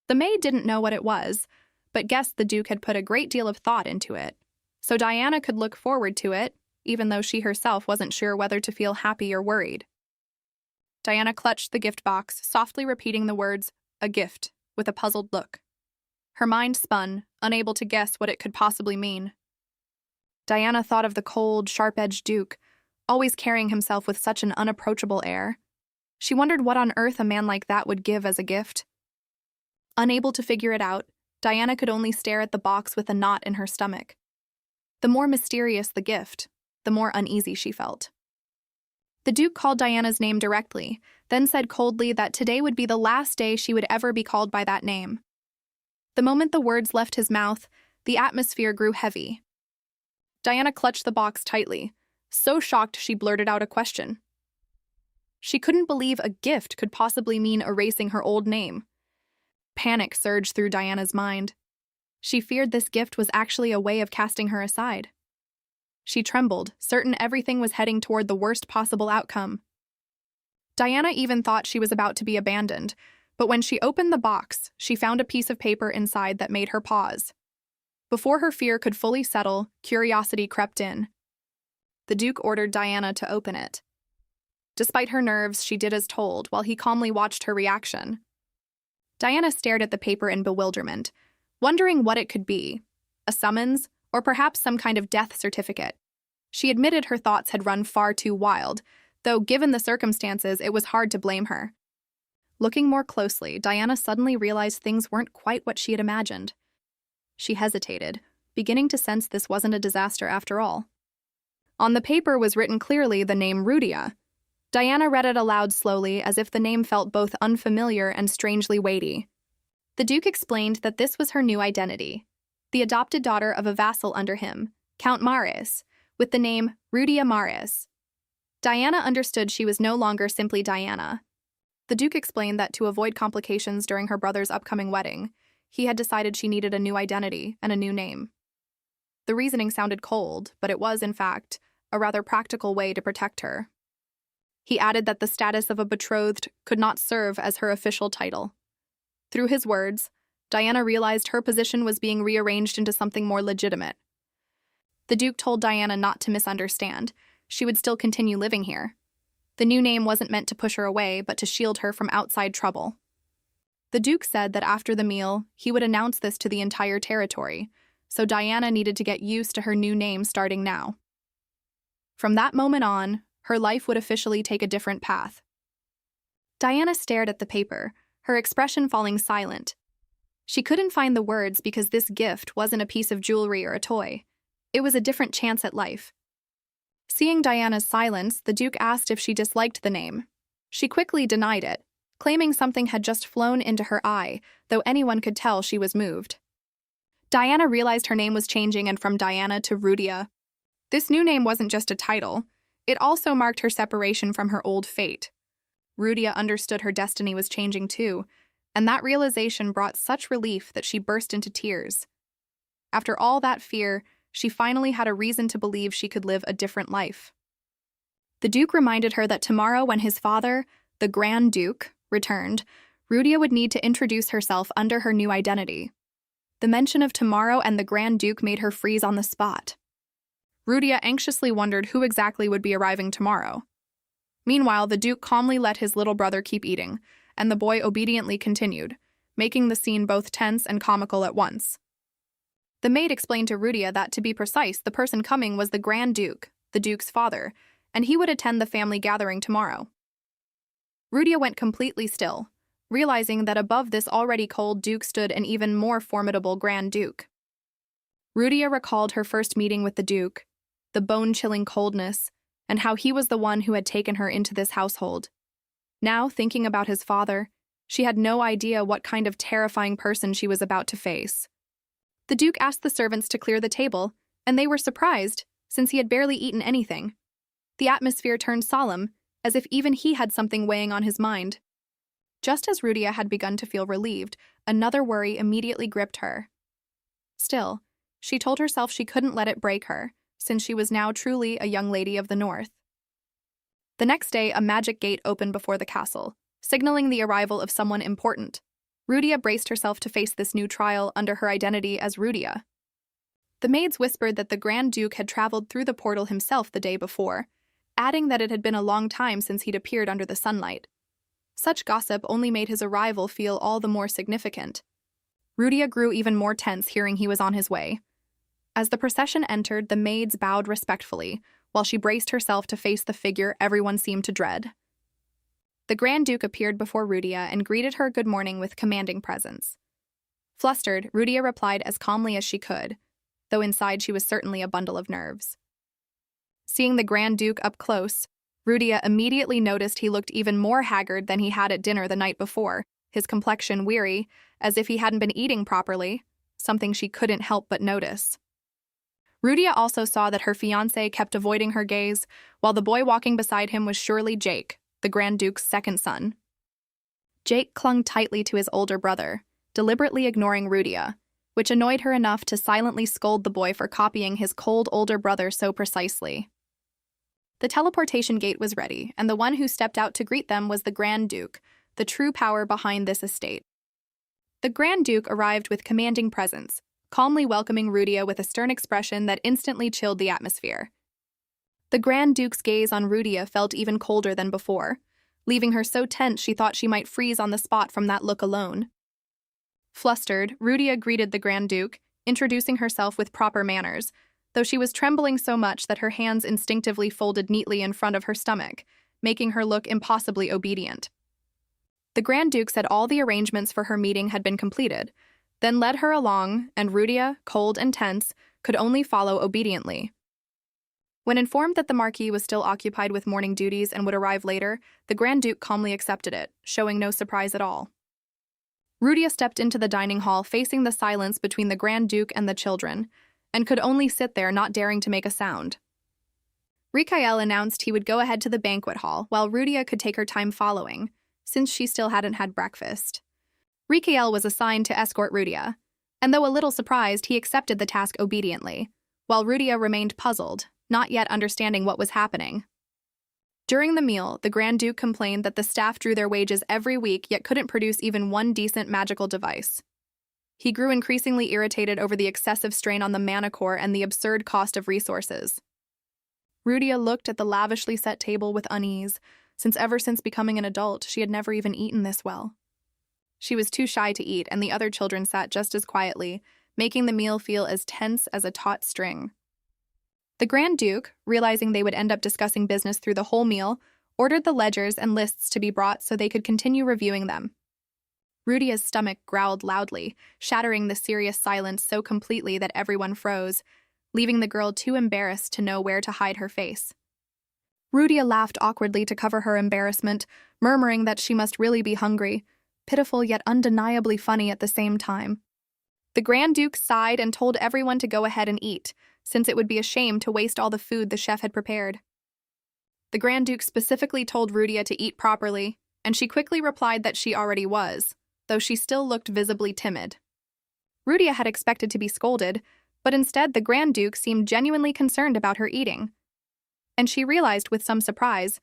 The maid didn't know what it was, but guessed the Duke had put a great deal of thought into it, so Diana could look forward to it, even though she herself wasn't sure whether to feel happy or worried. Diana clutched the gift box, softly repeating the words, "a gift," with a puzzled look. Her mind spun, unable to guess what it could possibly mean. Diana thought of the cold, sharp-edged Duke, always carrying himself with such an unapproachable air. She wondered what on earth a man like that would give as a gift. Unable to figure it out, Diana could only stare at the box with a knot in her stomach. The more mysterious the gift, the more uneasy she felt. The Duke called Diana's name directly, then said coldly that today would be the last day she would ever be called by that name. The moment the words left his mouth, the atmosphere grew heavy. Diana clutched the box tightly, so shocked she blurted out a question. She couldn't believe a gift could possibly mean erasing her old name. Panic surged through Diana's mind. She feared this gift was actually a way of casting her aside. She trembled, certain everything was heading toward the worst possible outcome. Diana even thought she was about to be abandoned, but when she opened the box, she found a piece of paper inside that made her pause. Before her fear could fully settle, curiosity crept in. The Duke ordered Diana to open it. Despite her nerves, she did as told, while he calmly watched her reaction. Diana stared at the paper in bewilderment, wondering what it could be, a summons, or perhaps some kind of death certificate. She admitted her thoughts had run far too wild, though given the circumstances, it was hard to blame her. Looking more closely, Diana suddenly realized things weren't quite what she had imagined. She hesitated, beginning to sense this wasn't a disaster after all. On the paper was written clearly the name Rudia. Diana read it aloud slowly, as if the name felt both unfamiliar and strangely weighty. The Duke explained that this was her new identity, the adopted daughter of a vassal under him, Count Maris, with the name Rudia Maris. Diana understood she was no longer simply Diana. The Duke explained that to avoid complications during her brother's upcoming wedding, he had decided she needed a new identity and a new name. The reasoning sounded cold, but it was, in fact, a rather practical way to protect her. He added that the status of a betrothed could not serve as her official title. Through his words, Diana realized her position was being rearranged into something more legitimate. The Duke told Diana not to misunderstand. She would still continue living here. The new name wasn't meant to push her away, but to shield her from outside trouble. The Duke said that after the meal, he would announce this to the entire territory, so Diana needed to get used to her new name starting now. From that moment on, her life would officially take a different path. Diana stared at the paper, her expression falling silent. She couldn't find the words because this gift wasn't a piece of jewelry or a toy. It was a different chance at life. Seeing Diana's silence, the Duke asked if she disliked the name. She quickly denied it, claiming something had just flown into her eye, though anyone could tell she was moved. Diana realized her name was changing and from Diana to Rudia. This new name wasn't just a title, it also marked her separation from her old fate. Rudia understood her destiny was changing too, and that realization brought such relief that she burst into tears. After all that fear, she finally had a reason to believe she could live a different life. The Duke reminded her that tomorrow when his father, the Grand Duke, returned, Rudia would need to introduce herself under her new identity. The mention of tomorrow and the Grand Duke made her freeze on the spot. Rudia anxiously wondered who exactly would be arriving tomorrow. Meanwhile, the Duke calmly let his little brother keep eating, and the boy obediently continued, making the scene both tense and comical at once. The maid explained to Rudia that, to be precise, the person coming was the Grand Duke, the Duke's father, and he would attend the family gathering tomorrow. Rudia went completely still, realizing that above this already cold Duke stood an even more formidable Grand Duke. Rudia recalled her first meeting with the Duke, the bone-chilling coldness, and how he was the one who had taken her into this household. Now, thinking about his father, she had no idea what kind of terrifying person she was about to face. The Duke asked the servants to clear the table, and they were surprised, since he had barely eaten anything. The atmosphere turned solemn, as if even he had something weighing on his mind. Just as Rudia had begun to feel relieved, another worry immediately gripped her. Still, she told herself she couldn't let it break her, since she was now truly a young lady of the north. The next day, a magic gate opened before the castle, signaling the arrival of someone important. Rudia braced herself to face this new trial under her identity as Rudia. The maids whispered that the Grand Duke had traveled through the portal himself the day before, adding that it had been a long time since he'd appeared under the sunlight. Such gossip only made his arrival feel all the more significant. Rudia grew even more tense hearing he was on his way. As the procession entered, the maids bowed respectfully, while she braced herself to face the figure everyone seemed to dread. The Grand Duke appeared before Rudia and greeted her good morning with commanding presence. Flustered, Rudia replied as calmly as she could, though inside she was certainly a bundle of nerves. Seeing the Grand Duke up close, Rudia immediately noticed he looked even more haggard than he had at dinner the night before, his complexion weary, as if he hadn't been eating properly, something she couldn't help but notice. Rudia also saw that her fiancé kept avoiding her gaze, while the boy walking beside him was surely Jake, the Grand Duke's second son. Jake clung tightly to his older brother, deliberately ignoring Rudia, which annoyed her enough to silently scold the boy for copying his cold older brother so precisely. The teleportation gate was ready, and the one who stepped out to greet them was the Grand Duke, the true power behind this estate. The Grand Duke arrived with commanding presence, calmly welcoming Rudia with a stern expression that instantly chilled the atmosphere. The Grand Duke's gaze on Rudia felt even colder than before, leaving her so tense she thought she might freeze on the spot from that look alone. Flustered, Rudia greeted the Grand Duke, introducing herself with proper manners, though she was trembling so much that her hands instinctively folded neatly in front of her stomach, making her look impossibly obedient. The Grand Duke said all the arrangements for her meeting had been completed, then led her along, and Rudia, cold and tense, could only follow obediently. When informed that the Marquis was still occupied with morning duties and would arrive later, the Grand Duke calmly accepted it, showing no surprise at all. Rudia stepped into the dining hall facing the silence between the Grand Duke and the children, and could only sit there not daring to make a sound. Rikael announced he would go ahead to the banquet hall, while Rudia could take her time following, since she still hadn't had breakfast. Rikael was assigned to escort Rudia, and though a little surprised, he accepted the task obediently, while Rudia remained puzzled, not yet understanding what was happening. During the meal, the Grand Duke complained that the staff drew their wages every week yet couldn't produce even one decent magical device. He grew increasingly irritated over the excessive strain on the mana core and the absurd cost of resources. Rudia looked at the lavishly set table with unease, since ever since becoming an adult, she had never even eaten this well. She was too shy to eat, and the other children sat just as quietly, making the meal feel as tense as a taut string. The Grand Duke, realizing they would end up discussing business through the whole meal, ordered the ledgers and lists to be brought so they could continue reviewing them. Rudia's stomach growled loudly, shattering the serious silence so completely that everyone froze, leaving the girl too embarrassed to know where to hide her face. Rudia laughed awkwardly to cover her embarrassment, murmuring that she must really be hungry, pitiful yet undeniably funny at the same time. The Grand Duke sighed and told everyone to go ahead and eat, since it would be a shame to waste all the food the chef had prepared. The Grand Duke specifically told Rudia to eat properly, and she quickly replied that she already was, though she still looked visibly timid. Rudia had expected to be scolded, but instead the Grand Duke seemed genuinely concerned about her eating. And she realized with some surprise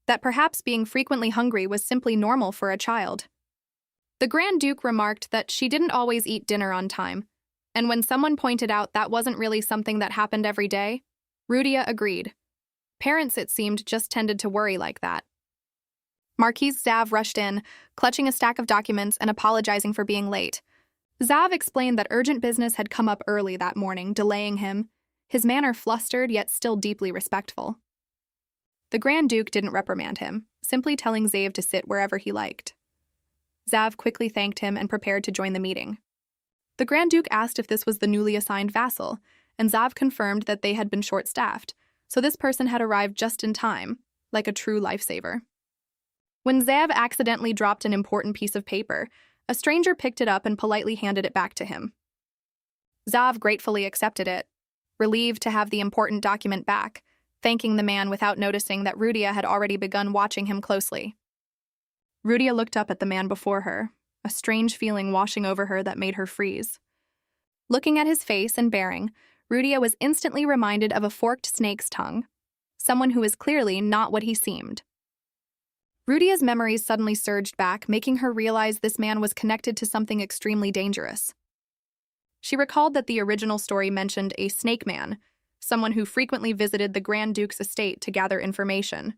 that perhaps being frequently hungry was simply normal for a child. The Grand Duke remarked that she didn't always eat dinner on time, and when someone pointed out that wasn't really something that happened every day, Rudia agreed. Parents, it seemed, just tended to worry like that. Marquise Zav rushed in, clutching a stack of documents and apologizing for being late. Zav explained that urgent business had come up early that morning, delaying him, his manner flustered yet still deeply respectful. The Grand Duke didn't reprimand him, simply telling Zav to sit wherever he liked. Zav quickly thanked him and prepared to join the meeting. The Grand Duke asked if this was the newly assigned vassal, and Zav confirmed that they had been short-staffed, so this person had arrived just in time, like a true lifesaver. When Zav accidentally dropped an important piece of paper, a stranger picked it up and politely handed it back to him. Zav gratefully accepted it, relieved to have the important document back, thanking the man without noticing that Rudia had already begun watching him closely. Rudia looked up at the man before her, a strange feeling washing over her that made her freeze. Looking at his face and bearing, Rudia was instantly reminded of a forked snake's tongue, someone who was clearly not what he seemed. Rudia's memories suddenly surged back, making her realize this man was connected to something extremely dangerous. She recalled that the original story mentioned a snake man, someone who frequently visited the Grand Duke's estate to gather information.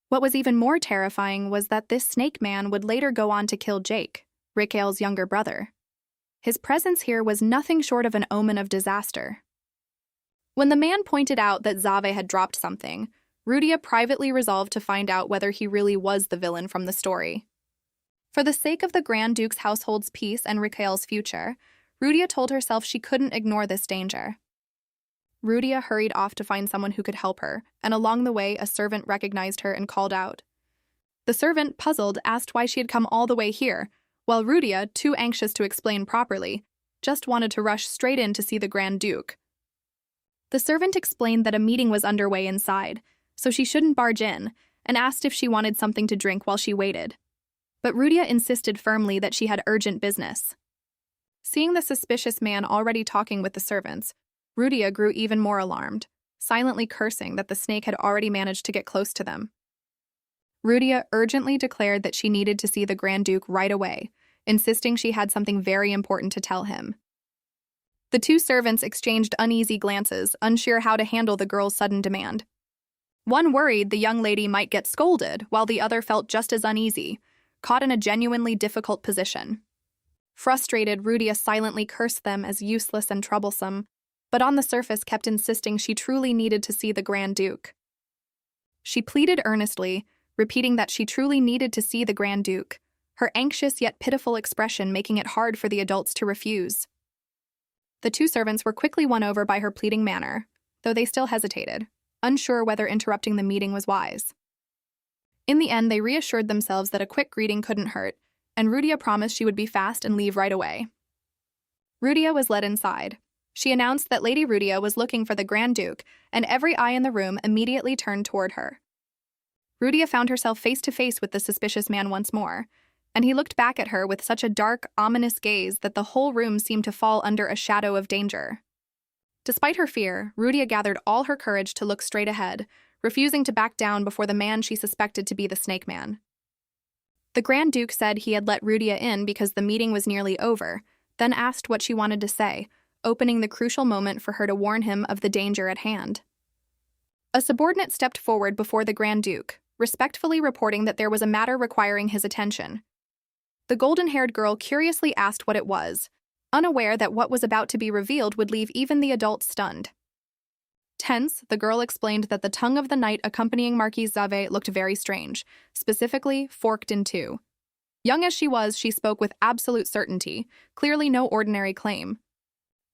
What was even more terrifying was that this snake man would later go on to kill Jake, Rikael's younger brother. His presence here was nothing short of an omen of disaster. When the man pointed out that Zave had dropped something, Rudia privately resolved to find out whether he really was the villain from the story. For the sake of the Grand Duke's household's peace and Rikael's future, Rudia told herself she couldn't ignore this danger. Rudia hurried off to find someone who could help her, and along the way a servant recognized her and called out. The servant, puzzled, asked why she had come all the way here, while Rudia, too anxious to explain properly, just wanted to rush straight in to see the Grand Duke. The servant explained that a meeting was underway inside, so she shouldn't barge in, and asked if she wanted something to drink while she waited. But Rudia insisted firmly that she had urgent business. Seeing the suspicious man already talking with the servants, Rudia grew even more alarmed, silently cursing that the snake had already managed to get close to them. Rudia urgently declared that she needed to see the Grand Duke right away, insisting she had something very important to tell him. The two servants exchanged uneasy glances, unsure how to handle the girl's sudden demand. One worried the young lady might get scolded, while the other felt just as uneasy, caught in a genuinely difficult position. Frustrated, Rudia silently cursed them as useless and troublesome, but on the surface kept insisting she truly needed to see the Grand Duke. She pleaded earnestly, repeating that she truly needed to see the Grand Duke, her anxious yet pitiful expression making it hard for the adults to refuse. The two servants were quickly won over by her pleading manner, though they still hesitated, unsure whether interrupting the meeting was wise. In the end, they reassured themselves that a quick greeting couldn't hurt, and Rudia promised she would be fast and leave right away. Rudia was led inside. She announced that Lady Rudia was looking for the Grand Duke, and every eye in the room immediately turned toward her. Rudia found herself face to face with the suspicious man once more, and he looked back at her with such a dark, ominous gaze that the whole room seemed to fall under a shadow of danger. Despite her fear, Rudia gathered all her courage to look straight ahead, refusing to back down before the man she suspected to be the Snake Man. The Grand Duke said he had let Rudia in because the meeting was nearly over, then asked what she wanted to say, opening the crucial moment for her to warn him of the danger at hand. A subordinate stepped forward before the Grand Duke, respectfully reporting that there was a matter requiring his attention. The golden-haired girl curiously asked what it was, unaware that what was about to be revealed would leave even the adults stunned. Tense, the girl explained that the tongue of the knight accompanying Marquise Zave looked very strange, specifically forked in two. Young as she was, she spoke with absolute certainty, clearly no ordinary claim.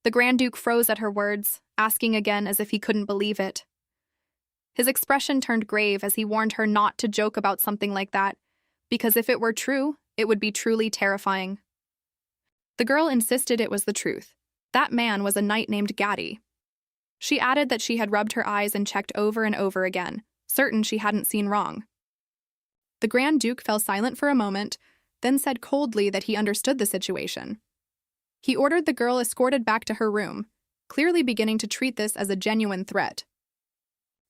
The Grand Duke froze at her words, asking again as if he couldn't believe it. His expression turned grave as he warned her not to joke about something like that, because if it were true, it would be truly terrifying. The girl insisted it was the truth. That man was a knight named Gaddy. She added that she had rubbed her eyes and checked over and over again, certain she hadn't seen wrong. The Grand Duke fell silent for a moment, then said coldly that he understood the situation. He ordered the girl escorted back to her room, clearly beginning to treat this as a genuine threat.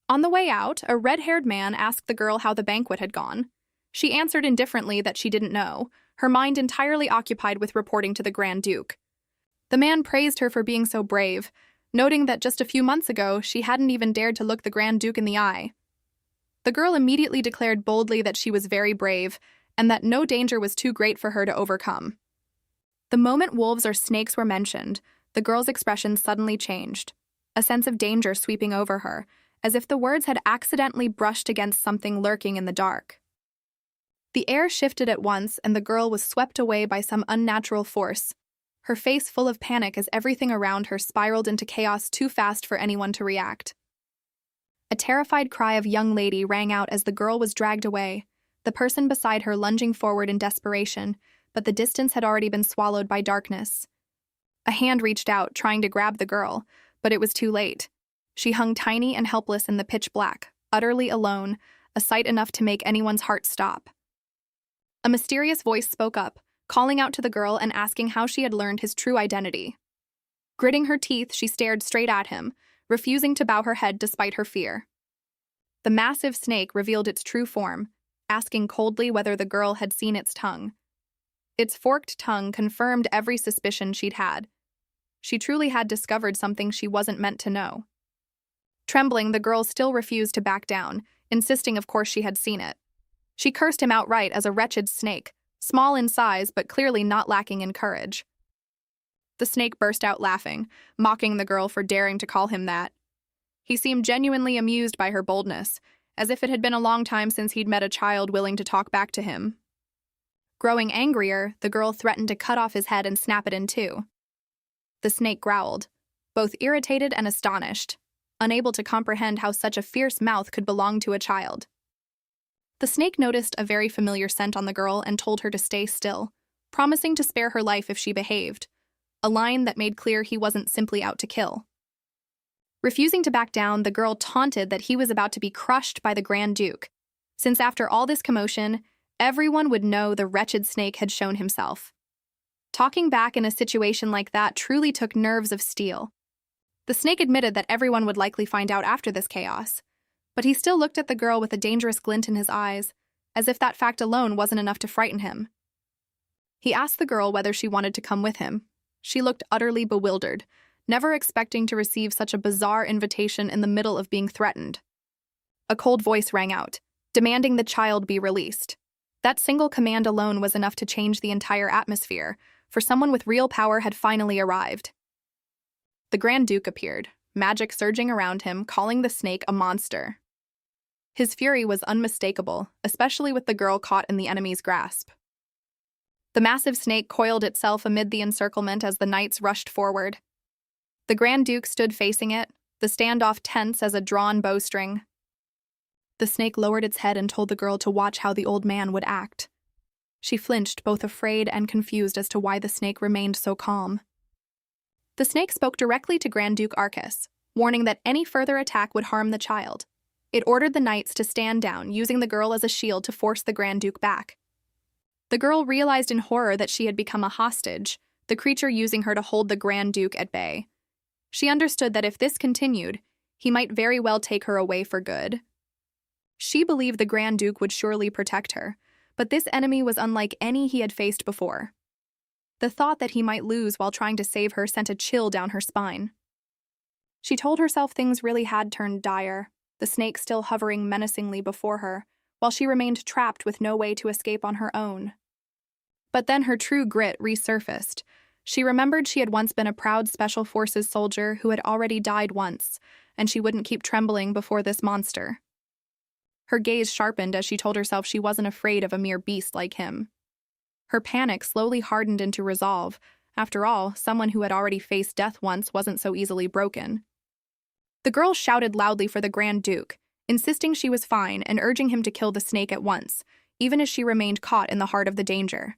On the way out, a red-haired man asked the girl how the banquet had gone. She answered indifferently that she didn't know, her mind entirely occupied with reporting to the Grand Duke. The man praised her for being so brave, noting that just a few months ago she hadn't even dared to look the Grand Duke in the eye. The girl immediately declared boldly that she was very brave and that no danger was too great for her to overcome. The moment wolves or snakes were mentioned, the girl's expression suddenly changed, a sense of danger sweeping over her, as if the words had accidentally brushed against something lurking in the dark. The air shifted at once and the girl was swept away by some unnatural force, her face full of panic as everything around her spiraled into chaos too fast for anyone to react. A terrified cry of "young lady" rang out as the girl was dragged away, the person beside her lunging forward in desperation, but the distance had already been swallowed by darkness. A hand reached out, trying to grab the girl, but it was too late. She hung tiny and helpless in the pitch black, utterly alone, a sight enough to make anyone's heart stop. A mysterious voice spoke up, calling out to the girl and asking how she had learned his true identity. Gritting her teeth, she stared straight at him, refusing to bow her head despite her fear. The massive snake revealed its true form, asking coldly whether the girl had seen its tongue. Its forked tongue confirmed every suspicion she'd had. She truly had discovered something she wasn't meant to know. Trembling, the girl still refused to back down, insisting of course she had seen it. She cursed him outright as a wretched snake, small in size but clearly not lacking in courage. The snake burst out laughing, mocking the girl for daring to call him that. He seemed genuinely amused by her boldness, as if it had been a long time since he'd met a child willing to talk back to him. Growing angrier, the girl threatened to cut off his head and snap it in two. The snake growled, both irritated and astonished, unable to comprehend how such a fierce mouth could belong to a child. The snake noticed a very familiar scent on the girl and told her to stay still, promising to spare her life if she behaved, a line that made clear he wasn't simply out to kill. Refusing to back down, the girl taunted that he was about to be crushed by the Grand Duke, since after all this commotion, everyone would know the wretched snake had shown himself. Talking back in a situation like that truly took nerves of steel. The snake admitted that everyone would likely find out after this chaos, but he still looked at the girl with a dangerous glint in his eyes, as if that fact alone wasn't enough to frighten him. He asked the girl whether she wanted to come with him. She looked utterly bewildered, never expecting to receive such a bizarre invitation in the middle of being threatened. A cold voice rang out, demanding the child be released. That single command alone was enough to change the entire atmosphere, for someone with real power had finally arrived. The Grand Duke appeared, magic surging around him, calling the snake a monster. His fury was unmistakable, especially with the girl caught in the enemy's grasp. The massive snake coiled itself amid the encirclement as the knights rushed forward. The Grand Duke stood facing it, the standoff tense as a drawn bowstring. The snake lowered its head and told the girl to watch how the old man would act. She flinched, both afraid and confused as to why the snake remained so calm. The snake spoke directly to Grand Duke Arcus, warning that any further attack would harm the child. It ordered the knights to stand down, using the girl as a shield to force the Grand Duke back. The girl realized in horror that she had become a hostage, the creature using her to hold the Grand Duke at bay. She understood that if this continued, he might very well take her away for good. She believed the Grand Duke would surely protect her, but this enemy was unlike any he had faced before. The thought that he might lose while trying to save her sent a chill down her spine. She told herself things really had turned dire, the snake still hovering menacingly before her, while she remained trapped with no way to escape on her own. But then her true grit resurfaced. She remembered she had once been a proud Special Forces soldier who had already died once, and she wouldn't keep trembling before this monster. Her gaze sharpened as she told herself she wasn't afraid of a mere beast like him. Her panic slowly hardened into resolve. After all, someone who had already faced death once wasn't so easily broken. The girl shouted loudly for the Grand Duke, insisting she was fine and urging him to kill the snake at once, even as she remained caught in the heart of the danger.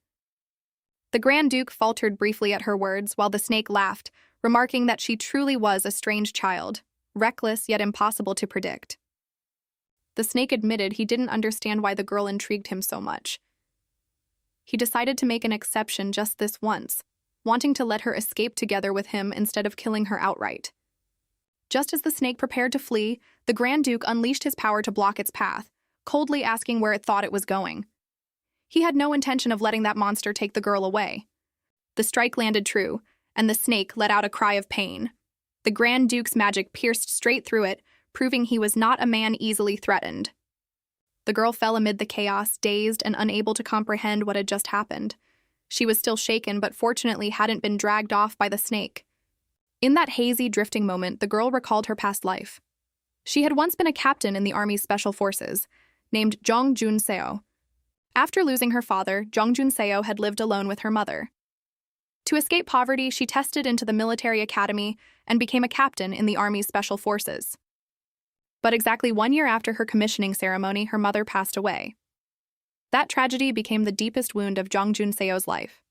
The Grand Duke faltered briefly at her words while the snake laughed, remarking that she truly was a strange child, reckless yet impossible to predict. The snake admitted he didn't understand why the girl intrigued him so much. He decided to make an exception just this once, wanting to let her escape together with him instead of killing her outright. Just as the snake prepared to flee, the Grand Duke unleashed his power to block its path, coldly asking where it thought it was going. He had no intention of letting that monster take the girl away. The strike landed true, and the snake let out a cry of pain. The Grand Duke's magic pierced straight through it, proving he was not a man easily threatened. The girl fell amid the chaos, dazed and unable to comprehend what had just happened. She was still shaken, but fortunately hadn't been dragged off by the snake. In that hazy, drifting moment, the girl recalled her past life. She had once been a captain in the Army's Special Forces, named Jong Jun-seo. After losing her father, Jong Jun-seo had lived alone with her mother. To escape poverty, she tested into the military academy and became a captain in the Army's Special Forces. But exactly 1 year after her commissioning ceremony, her mother passed away. That tragedy became the deepest wound of Jong Jun-seo's life.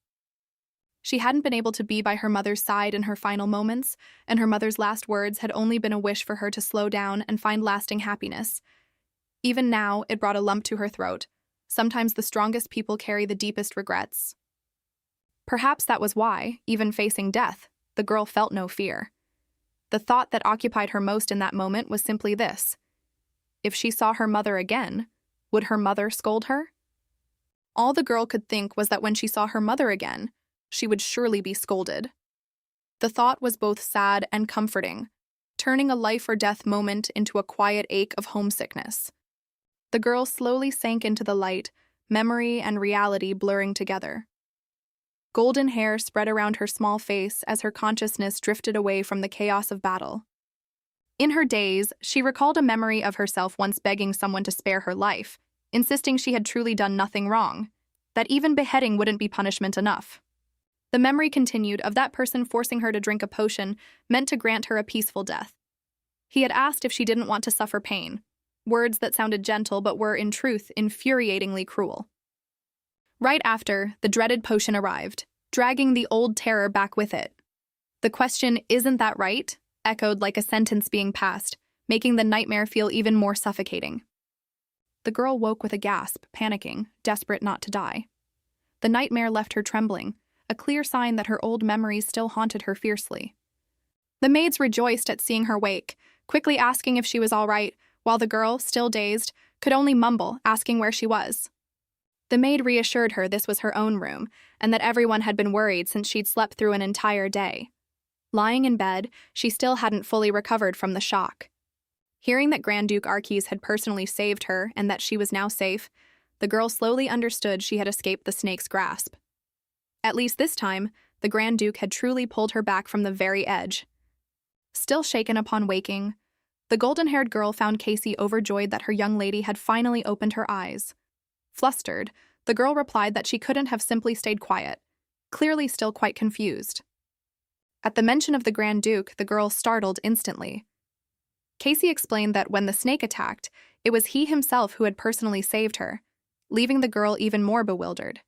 She hadn't been able to be by her mother's side in her final moments, and her mother's last words had only been a wish for her to slow down and find lasting happiness. Even now, it brought a lump to her throat. Sometimes the strongest people carry the deepest regrets. Perhaps that was why, even facing death, the girl felt no fear. The thought that occupied her most in that moment was simply this: if she saw her mother again, would her mother scold her? All the girl could think was that when she saw her mother again, she would surely be scolded. The thought was both sad and comforting, turning a life-or-death moment into a quiet ache of homesickness. The girl slowly sank into the light, memory and reality blurring together. Golden hair spread around her small face as her consciousness drifted away from the chaos of battle. In her daze, she recalled a memory of herself once begging someone to spare her life, insisting she had truly done nothing wrong, that even beheading wouldn't be punishment enough. The memory continued of that person forcing her to drink a potion meant to grant her a peaceful death. He had asked if she didn't want to suffer pain, words that sounded gentle but were, in truth, infuriatingly cruel. Right after, the dreaded potion arrived, dragging the old terror back with it. The question, "Isn't that right?" echoed like a sentence being passed, making the nightmare feel even more suffocating. The girl woke with a gasp, panicking, desperate not to die. The nightmare left her trembling, a clear sign that her old memories still haunted her fiercely. The maids rejoiced at seeing her wake, quickly asking if she was all right, while the girl, still dazed, could only mumble, asking where she was. The maid reassured her this was her own room, and that everyone had been worried since she'd slept through an entire day. Lying in bed, she still hadn't fully recovered from the shock. Hearing that Grand Duke Arquise had personally saved her and that she was now safe, the girl slowly understood she had escaped the snake's grasp. At least this time, the Grand Duke had truly pulled her back from the very edge. Still shaken upon waking, the golden-haired girl found Casey overjoyed that her young lady had finally opened her eyes. Flustered, the girl replied that she couldn't have simply stayed quiet, clearly still quite confused. At the mention of the Grand Duke, the girl startled instantly. Casey explained that when the snake attacked, it was he himself who had personally saved her, leaving the girl even more bewildered.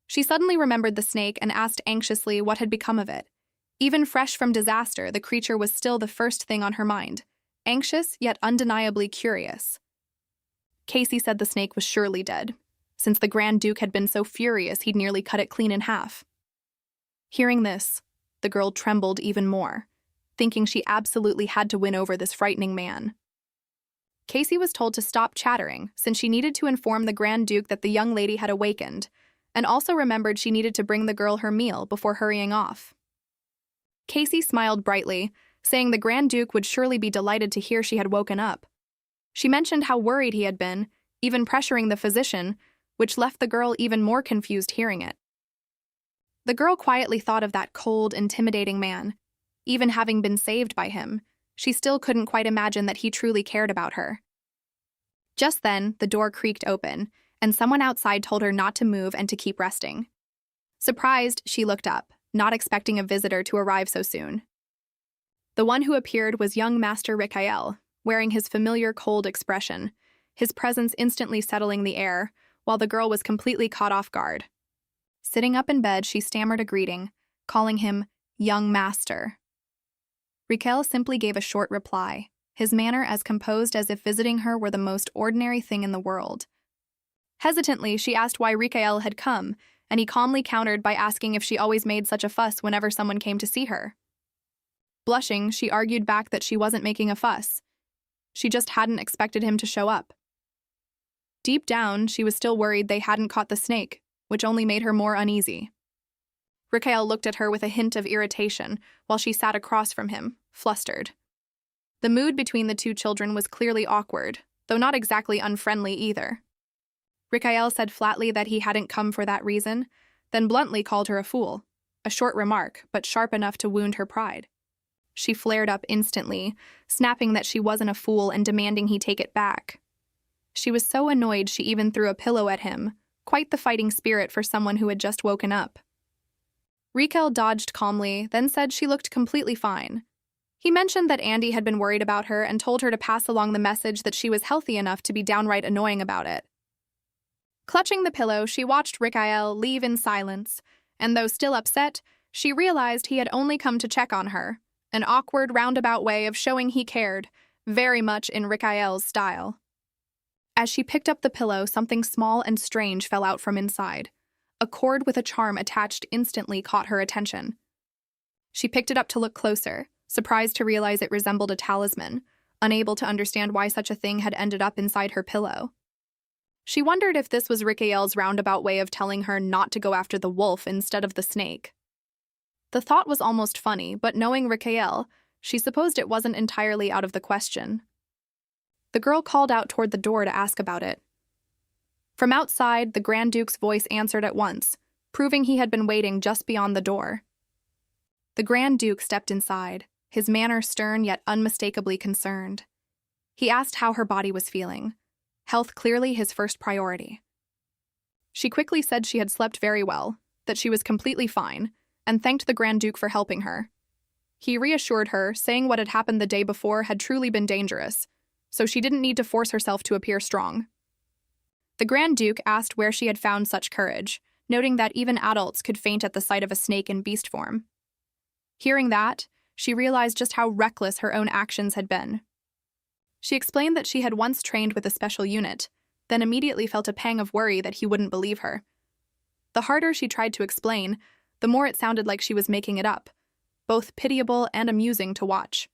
She suddenly remembered the snake and asked anxiously what had become of it. Even fresh from disaster, the creature was still the first thing on her mind, anxious yet undeniably curious. Casey said the snake was surely dead, since the Grand Duke had been so furious he'd nearly cut it clean in half. Hearing this, the girl trembled even more, thinking she absolutely had to win over this frightening man. Casey was told to stop chattering, since she needed to inform the Grand Duke that the young lady had awakened, and also remembered she needed to bring the girl her meal before hurrying off. Casey smiled brightly, saying the Grand Duke would surely be delighted to hear she had woken up. She mentioned how worried he had been, even pressuring the physician, which left the girl even more confused hearing it. The girl quietly thought of that cold, intimidating man. Even having been saved by him, she still couldn't quite imagine that he truly cared about her. Just then, the door creaked open, and someone outside told her not to move and to keep resting. Surprised, she looked up, not expecting a visitor to arrive so soon. The one who appeared was young Master Rikael, wearing his familiar cold expression, his presence instantly settling the air, while the girl was completely caught off guard. Sitting up in bed, she stammered a greeting, calling him young master. Raquel simply gave a short reply, his manner as composed as if visiting her were the most ordinary thing in the world. Hesitantly, she asked why Raquel had come, and he calmly countered by asking if she always made such a fuss whenever someone came to see her. Blushing, she argued back that she wasn't making a fuss. She just hadn't expected him to show up. Deep down, she was still worried they hadn't caught the snake, which only made her more uneasy. Raquel looked at her with a hint of irritation while she sat across from him, flustered. The mood between the two children was clearly awkward, though not exactly unfriendly either. Raquel said flatly that he hadn't come for that reason, then bluntly called her a fool, a short remark, but sharp enough to wound her pride. She flared up instantly, snapping that she wasn't a fool and demanding he take it back. She was so annoyed she even threw a pillow at him, quite the fighting spirit for someone who had just woken up. Raquel dodged calmly, then said she looked completely fine. He mentioned that Andy had been worried about her and told her to pass along the message that she was healthy enough to be downright annoying about it. Clutching the pillow, she watched Raquel leave in silence, and though still upset, she realized he had only come to check on her, an awkward roundabout way of showing he cared, very much in Raquel's style. As she picked up the pillow, something small and strange fell out from inside. A cord with a charm attached instantly caught her attention. She picked it up to look closer, surprised to realize it resembled a talisman, unable to understand why such a thing had ended up inside her pillow. She wondered if this was Raquel's roundabout way of telling her not to go after the wolf instead of the snake. The thought was almost funny, but knowing Raquel, she supposed it wasn't entirely out of the question. The girl called out toward the door to ask about it. From outside, the Grand Duke's voice answered at once, proving he had been waiting just beyond the door. The Grand Duke stepped inside, his manner stern yet unmistakably concerned. He asked how her body was feeling, health clearly his first priority. She quickly said she had slept very well, that she was completely fine, and thanked the Grand Duke for helping her. He reassured her, saying what had happened the day before had truly been dangerous, so she didn't need to force herself to appear strong. The Grand Duke asked where she had found such courage, noting that even adults could faint at the sight of a snake in beast form. Hearing that, she realized just how reckless her own actions had been. She explained that she had once trained with a special unit, then immediately felt a pang of worry that he wouldn't believe her. The harder she tried to explain, the more it sounded like she was making it up, both pitiable and amusing to watch.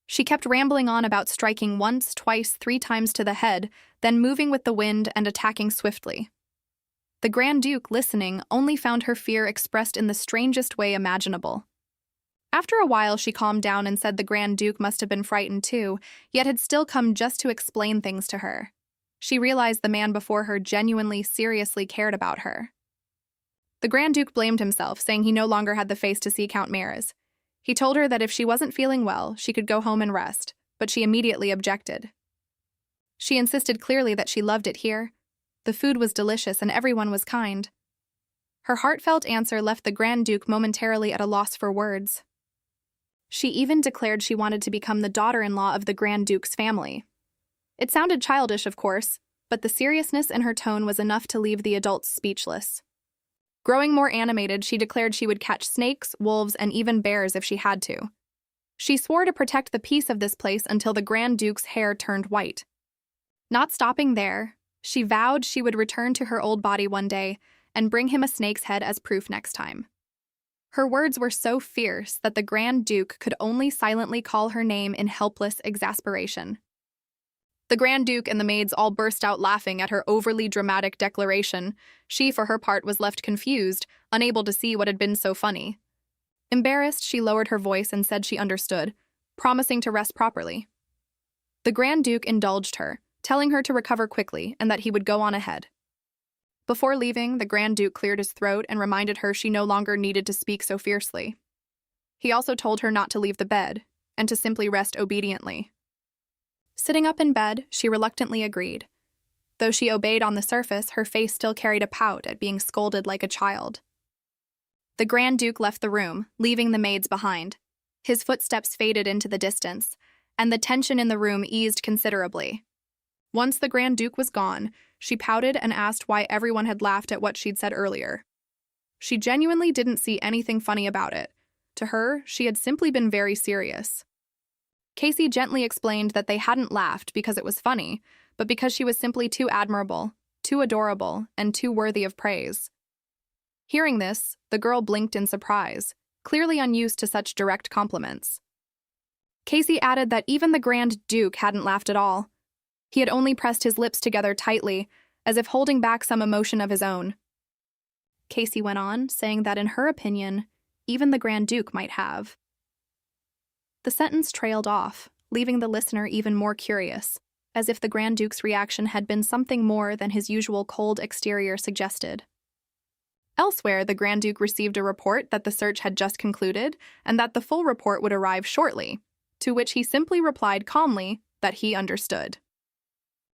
She kept rambling on about striking once, twice, 3 times to the head, then moving with the wind and attacking swiftly. The Grand Duke, listening, only found her fear expressed in the strangest way imaginable. After a while, she calmed down and said the Grand Duke must have been frightened too, yet had still come just to explain things to her. She realized the man before her genuinely, seriously cared about her. The Grand Duke blamed himself, saying he no longer had the face to see Count Mares. He told her that if she wasn't feeling well, she could go home and rest, but she immediately objected. She insisted clearly that she loved it here. The food was delicious and everyone was kind. Her heartfelt answer left the Grand Duke momentarily at a loss for words. She even declared she wanted to become the daughter-in-law of the Grand Duke's family. It sounded childish, of course, but the seriousness in her tone was enough to leave the adults speechless. Growing more animated, she declared she would catch snakes, wolves, and even bears if she had to. She swore to protect the peace of this place until the Grand Duke's hair turned white. Not stopping there, she vowed she would return to her old body one day and bring him a snake's head as proof next time. Her words were so fierce that the Grand Duke could only silently call her name in helpless exasperation. The Grand Duke and the maids all burst out laughing at her overly dramatic declaration. She, for her part, was left confused, unable to see what had been so funny. Embarrassed, she lowered her voice and said she understood, promising to rest properly. The Grand Duke indulged her, telling her to recover quickly and that he would go on ahead. Before leaving, the Grand Duke cleared his throat and reminded her she no longer needed to speak so fiercely. He also told her not to leave the bed, and to simply rest obediently. Sitting up in bed, she reluctantly agreed. Though she obeyed on the surface, her face still carried a pout at being scolded like a child. The Grand Duke left the room, leaving the maids behind. His footsteps faded into the distance, and the tension in the room eased considerably. Once the Grand Duke was gone, she pouted and asked why everyone had laughed at what she'd said earlier. She genuinely didn't see anything funny about it. To her, she had simply been very serious. Casey gently explained that they hadn't laughed because it was funny, but because she was simply too admirable, too adorable, and too worthy of praise. Hearing this, the girl blinked in surprise, clearly unused to such direct compliments. Casey added that even the Grand Duke hadn't laughed at all. He had only pressed his lips together tightly, as if holding back some emotion of his own. Casey went on, saying that in her opinion, even the Grand Duke might have. The sentence trailed off, leaving the listener even more curious, as if the Grand Duke's reaction had been something more than his usual cold exterior suggested. Elsewhere, the Grand Duke received a report that the search had just concluded and that the full report would arrive shortly, to which he simply replied calmly that he understood.